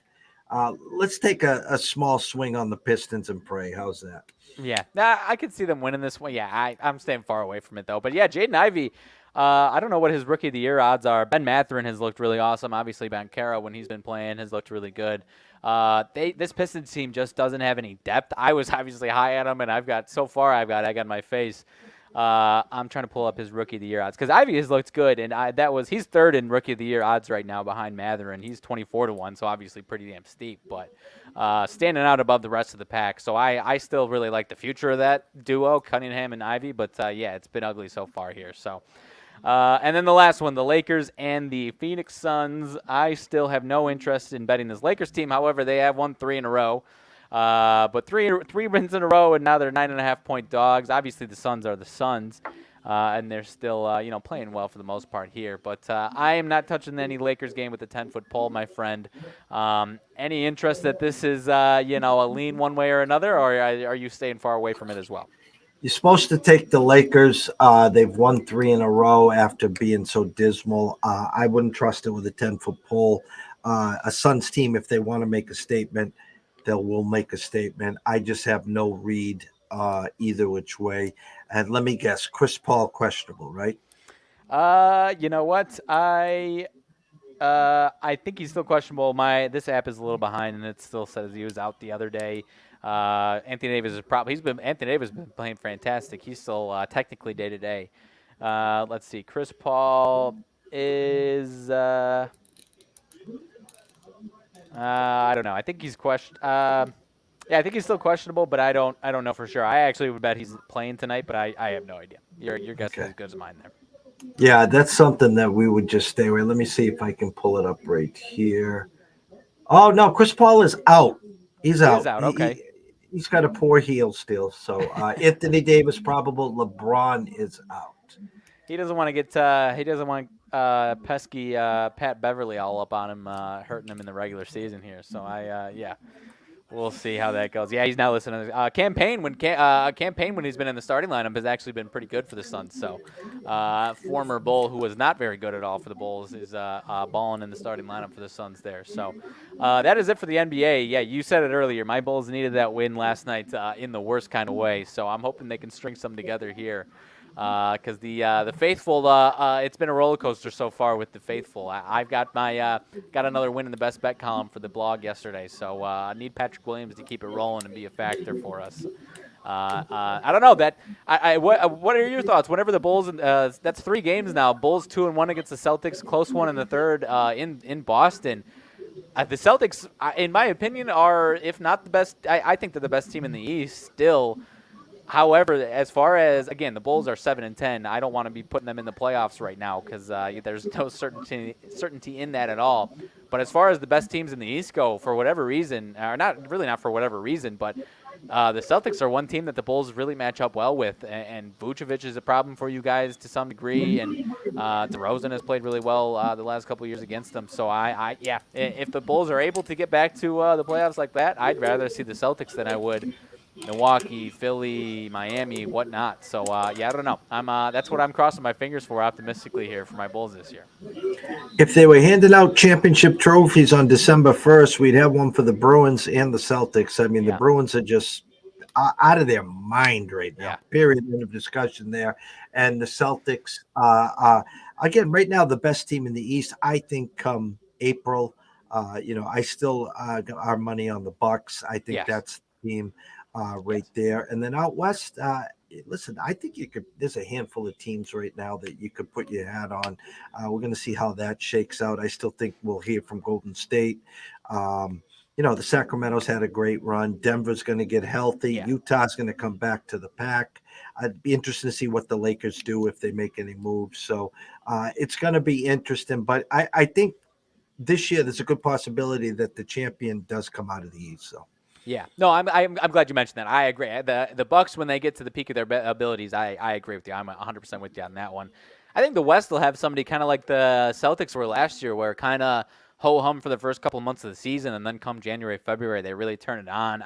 Let's take a small swing on the Pistons and pray. How's that? Yeah, I could see them winning this one. Yeah, I'm staying far away from it though. But yeah, Jaden Ivey. I don't know what his Rookie of the Year odds are. Ben Mathurin has looked really awesome. Obviously, Banchero, when he's been playing, has looked really good. This Pistons team just doesn't have any depth. I was obviously high on him, and I've got egg on my face. I'm trying to pull up his Rookie of the Year odds because Ivy has looked good, and he's third in Rookie of the Year odds right now behind Mathurin. He's 24-1, so obviously pretty damn steep, but standing out above the rest of the pack. So I still really like the future of that duo, Cunningham and Ivy, but it's been ugly so far here. So. And then the last one, the Lakers and the Phoenix Suns. I still have no interest in betting this Lakers team. However, they have won 3 in a row. But three wins in a row, and now they're 9.5-point dogs. Obviously, the Suns are the Suns, and they're still playing well for the most part here. But I am not touching any Lakers game with a 10-foot pole, my friend. Any interest that this is a lean one way or another, or are you staying far away from it as well? You're supposed to take the Lakers. They've won 3 in a row after being so dismal. I wouldn't trust it with a 10-foot pole. A Suns team, if they want to make a statement, they will make a statement. I just have no read either which way. And let me guess, Chris Paul questionable, right? You know what? I think he's still questionable. This app is a little behind, and it still says he was out the other day. Anthony Davis is Anthony Davis has been playing fantastic. He's still technically day to day. Let's see. Chris Paul is I don't know. I think he's I think he's still questionable, but I don't know for sure. I actually would bet he's playing tonight, but I have no idea. Your guess is as good as mine there. Yeah, that's something that we would just stay away. Let me see if I can pull it up right here. Oh no, Chris Paul is out. He's He is out. out. Okay. He's got a poor heel still. So Anthony Davis probable. LeBron is out. He doesn't want to get. He doesn't want pesky Pat Beverly all up on him, hurting him in the regular season here. So yeah. We'll see how that goes. Yeah, he's now listening. Campaign when he's been in the starting lineup has actually been pretty good for the Suns. So, former Bull who was not very good at all for the Bulls is balling in the starting lineup for the Suns there. So, that is it for the NBA. Yeah, you said it earlier. My Bulls needed that win last night in the worst kind of way. So I'm hoping they can string some together here. Because the faithful, it's been a roller coaster so far with the faithful. I've got my got another win in the best bet column for the blog yesterday, so I need Patrick Williams to keep it rolling and be a factor for us. I don't know that. What are your thoughts? Whenever the Bulls, that's 3 games now. Bulls 2-1 against the Celtics, close one in the third in Boston. The Celtics, in my opinion, are if not the best. I think they're the best team in the East still. However, as far as again, the Bulls are 7-10. I don't want to be putting them in the playoffs right now because there's no certainty in that at all. But as far as the best teams in the East go, for whatever reason, or not for whatever reason, but the Celtics are one team that the Bulls really match up well with, and Vucevic is a problem for you guys to some degree, and DeRozan has played really well the last couple of years against them. So yeah, if the Bulls are able to get back to the playoffs like that, I'd rather see the Celtics than I would Milwaukee, Philly, Miami, whatnot. So yeah, I don't know. That's what I'm crossing my fingers for optimistically here for my Bulls this year. If they were handing out championship trophies on December 1st, we'd have one for the Bruins and the Celtics. I mean, the Yeah. Bruins are just out of their mind right now. Yeah. Period. End of discussion there. And the Celtics, again, right now, the best team in the East, I think, come April. I still got our money on the Bucks. I think Yes. that's the team right there. And then out west, listen, I think there's a handful of teams right now that you could put your hat on. We're going to see how that shakes out. I still think we'll hear from Golden State. The Sacramento's had a great run. Denver's going to get healthy. Yeah. Utah's going to come back to the pack. I'd be interested to see what the Lakers do if they make any moves. So it's going to be interesting. But I think this year there's a good possibility that the champion does come out of the East. So. Yeah, no, I'm glad you mentioned that. I agree. The Bucks, when they get to the peak of their abilities, I agree with you. I'm 100% with you on that one. I think the West will have somebody kind of like the Celtics were last year, where kind of ho-hum for the first couple months of the season, and then come January, February, they really turn it on.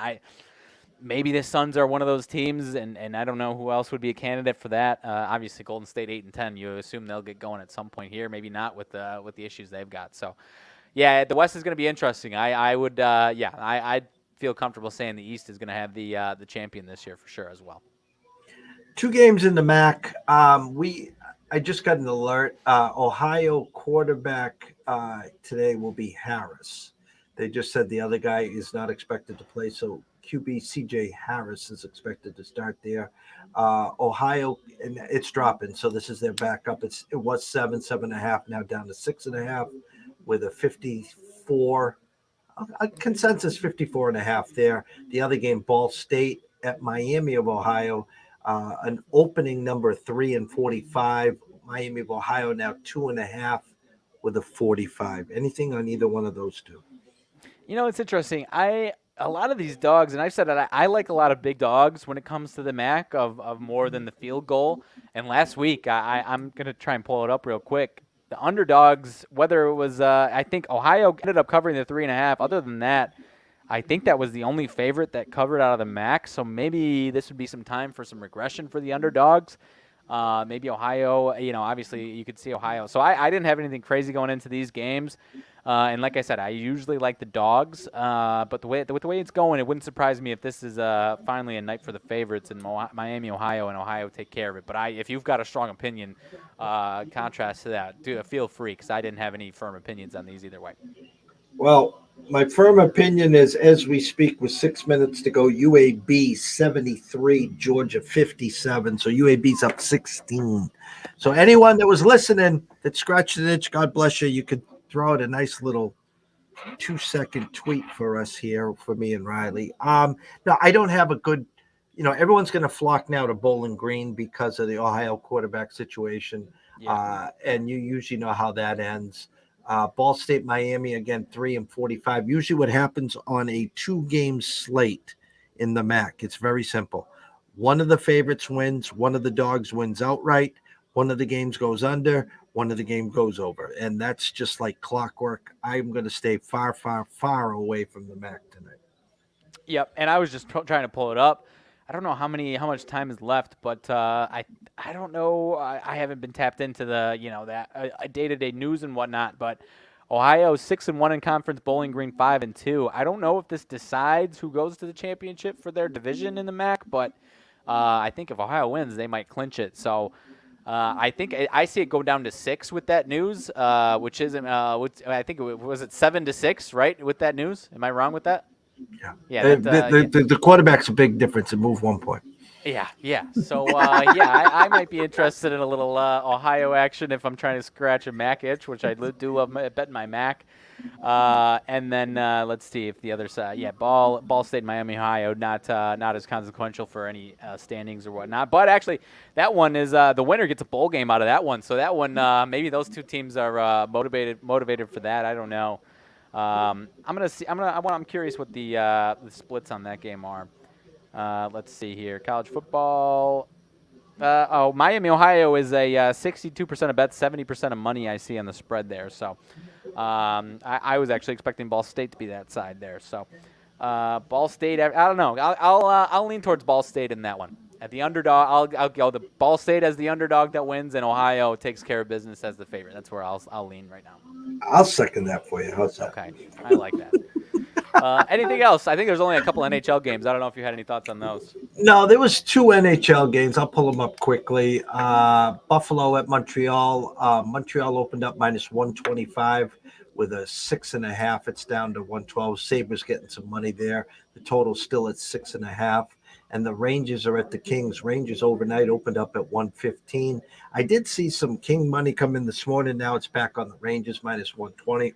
Maybe the Suns are one of those teams, and I don't know who else would be a candidate for that. Obviously, Golden State 8-10. You assume they'll get going at some point here. Maybe not with the issues they've got. So, yeah, the West is going to be interesting. I'd feel comfortable saying the East is going to have the champion this year for sure as well. 2 games in the MAC. I just got an alert. Ohio quarterback today will be Harris. They just said the other guy is not expected to play, so QB CJ Harris is expected to start there. Ohio, and it's dropping, so this is their backup. It was 7.5, now down to 6.5 with a 54. A consensus 54.5 there. The other game, Ball State at Miami of Ohio, an opening number 3 and 45. Miami of Ohio now 2.5 with a 45. Anything on either one of those two? It's interesting. A lot of these dogs, and I've said that I like a lot of big dogs when it comes to the MAC of more than the field goal. And last week, I'm going to try and pull it up real quick. The underdogs, whether it was, I think Ohio ended up covering the 3.5. Other than that, I think that was the only favorite that covered out of the MAC. So maybe this would be some time for some regression for the underdogs. Maybe Ohio, obviously you could see Ohio. So I didn't have anything crazy going into these games. And like I said, I usually like the dogs. But with the way it's going, it wouldn't surprise me if this is finally a night for the favorites in Miami, Ohio, and Ohio take care of it. But if you've got a strong opinion, contrast to that, feel free, because I didn't have any firm opinions on these either way. Well, my firm opinion is, as we speak, with 6 minutes to go, UAB 73, Georgia 57. So UAB's up 16. So anyone that was listening that scratched an itch, God bless you. You could throw out a nice little 2-second tweet for us here, for me and Riley. No, I don't have a good, everyone's going to flock now to Bowling Green because of the Ohio quarterback situation. Yeah. And you usually know how that ends. Ball State, Miami, again, 3-45. Usually what happens on a 2-game slate in the MAC, it's very simple. One of the favorites wins, one of the dogs wins outright, one of the games goes under, one of the game goes over. And that's just like clockwork. I'm going to stay far, far, far away from the MAC tonight. Yep, and I was just trying to pull it up. I don't know how much time is left, but I don't know. I haven't been tapped into the that day-to-day news and whatnot. But Ohio 6-1 in conference, Bowling Green 5-2. I don't know if this decides who goes to the championship for their division in the MAC, but I think if Ohio wins, they might clinch it. So. I think I see it go down to 6 with that news, which isn't. I think was it 7-6, right? With that news, am I wrong with that? Yeah. Yeah. The quarterback's a big difference. It moved 1 point. Yeah. So, I might be interested in a little Ohio action if I'm trying to scratch a MAC itch, which I do love betting my MAC. And then let's see if the other side, Ball State, Miami, Ohio, not as consequential for any standings or whatnot. But actually, that one is the winner gets a bowl game out of that one. So that one, maybe those two teams are motivated for that. I don't know. I'm curious what the splits on that game are. Let's see here. College football. Miami, Ohio is a 62% of bets, 70% of money I see on the spread there. So I was actually expecting Ball State to be that side there. So Ball State, I don't know. I'll lean towards Ball State in that one. At the underdog, I'll go the Ball State as the underdog that wins, and Ohio takes care of business as the favorite. That's where I'll lean right now. I'll second that for you. How's that? Okay, I like that. Anything else? I think there's only a couple NHL games. I don't know if you had any thoughts on those. No, there was 2 NHL games. I'll pull them up quickly. Buffalo at Montreal. Montreal opened up -125 with a 6.5. It's down to 112. Sabres getting some money there. The total's still at 6.5. And the Rangers are at the Kings. Rangers overnight opened up at 115. I did see some King money come in this morning. Now it's back on the Rangers -120.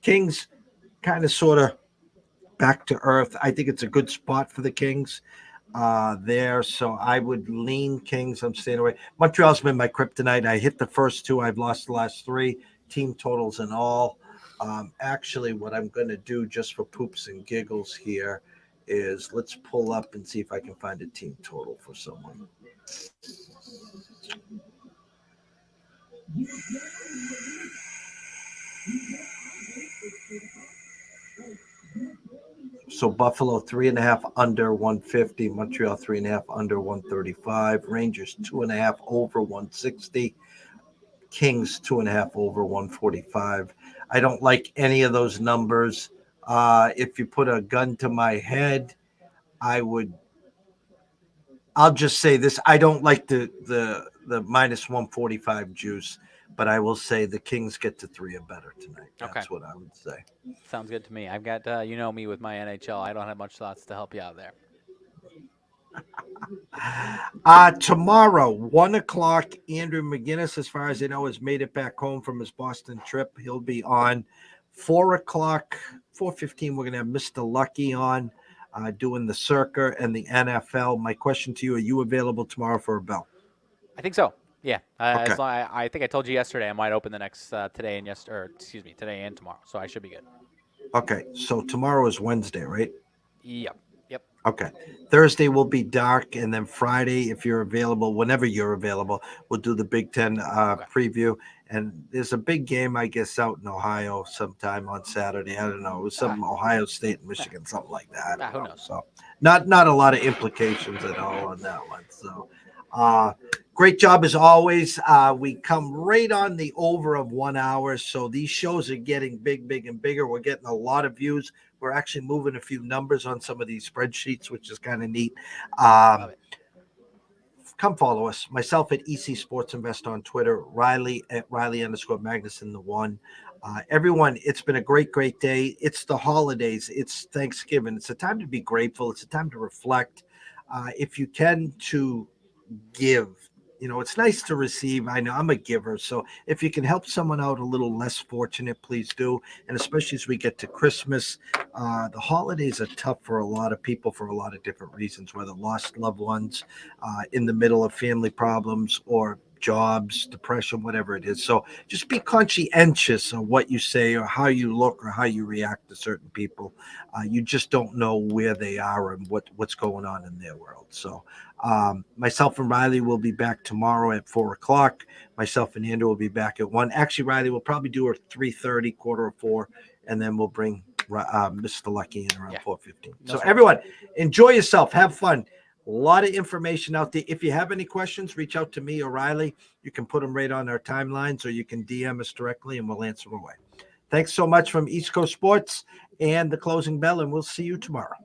Kings kind of sort of back to earth. I think it's a good spot for the Kings there. So I would lean Kings. I'm staying away. Montreal's been my kryptonite. I hit the first 2. I've lost the last 3. Team totals and all. Actually, what I'm going to do just for poops and giggles here is let's pull up and see if I can find a team total for someone. So Buffalo 3.5 under 150, Montreal 3.5 under 135, Rangers 2.5 over 160, Kings 2.5 over 145. I don't like any of those numbers. If you put a gun to my head, I'll just say this. I don't like the -145 juice, but I will say the Kings get to 3 or better tonight. That's what I would say. Sounds good to me. I've got, me with my NHL. I don't have much thoughts to help you out there. Tomorrow, 1:00, Andrew McGinnis, as far as I know, has made it back home from his Boston trip. He'll be on. 4:00, 4:15, we're going to have Mr. Lucky on doing the Circa and the NFL. My question to you, are you available tomorrow for a bell? I think so. Yeah. Okay. I think I told you yesterday I might open the next today and tomorrow. So I should be good. Okay. So tomorrow is Wednesday, right? Yep. Okay. Thursday will be dark, and then Friday, if you're available, whenever you're available, we'll do the Big Ten preview. And there's a big game, I guess, out in Ohio sometime on Saturday. I don't know. It was some Ohio State and Michigan, something like that. Who knows? So not a lot of implications at all on that one. So great job as always. We come right on the over of 1 hour. So these shows are getting big and bigger. We're getting a lot of views. We're actually moving a few numbers on some of these spreadsheets, which is kind of neat. Love it. Come follow us. Myself at EC Sports Invest on Twitter, Riley at Riley_Magnuson1. Everyone, it's been a great day. It's the holidays. It's Thanksgiving. It's a time to be grateful. It's a time to reflect. If you tend to give, it's nice to receive. I know I'm a giver. So if you can help someone out a little less fortunate, please do. And especially as we get to Christmas, the holidays are tough for a lot of people for a lot of different reasons, whether lost loved ones, in the middle of family problems, or, jobs, depression, whatever it is. So just be conscientious of what you say or how you look or how you react to certain people. You just don't know where they are and what's going on in their world. So myself and Riley will be back tomorrow at 4:00. Myself and Andrew will be back at 1. Actually, Riley will probably do her 3:30, 3:45, and then we'll bring Mr. Lucky in around 4:15. So everyone, enjoy yourself. Have fun. A lot of information out there. If you have any questions, reach out to me or Riley. You can put them right on our timelines, or you can DM us directly, and we'll answer away. Thanks so much from East Coast Sports and the Closing Bell, and we'll see you tomorrow.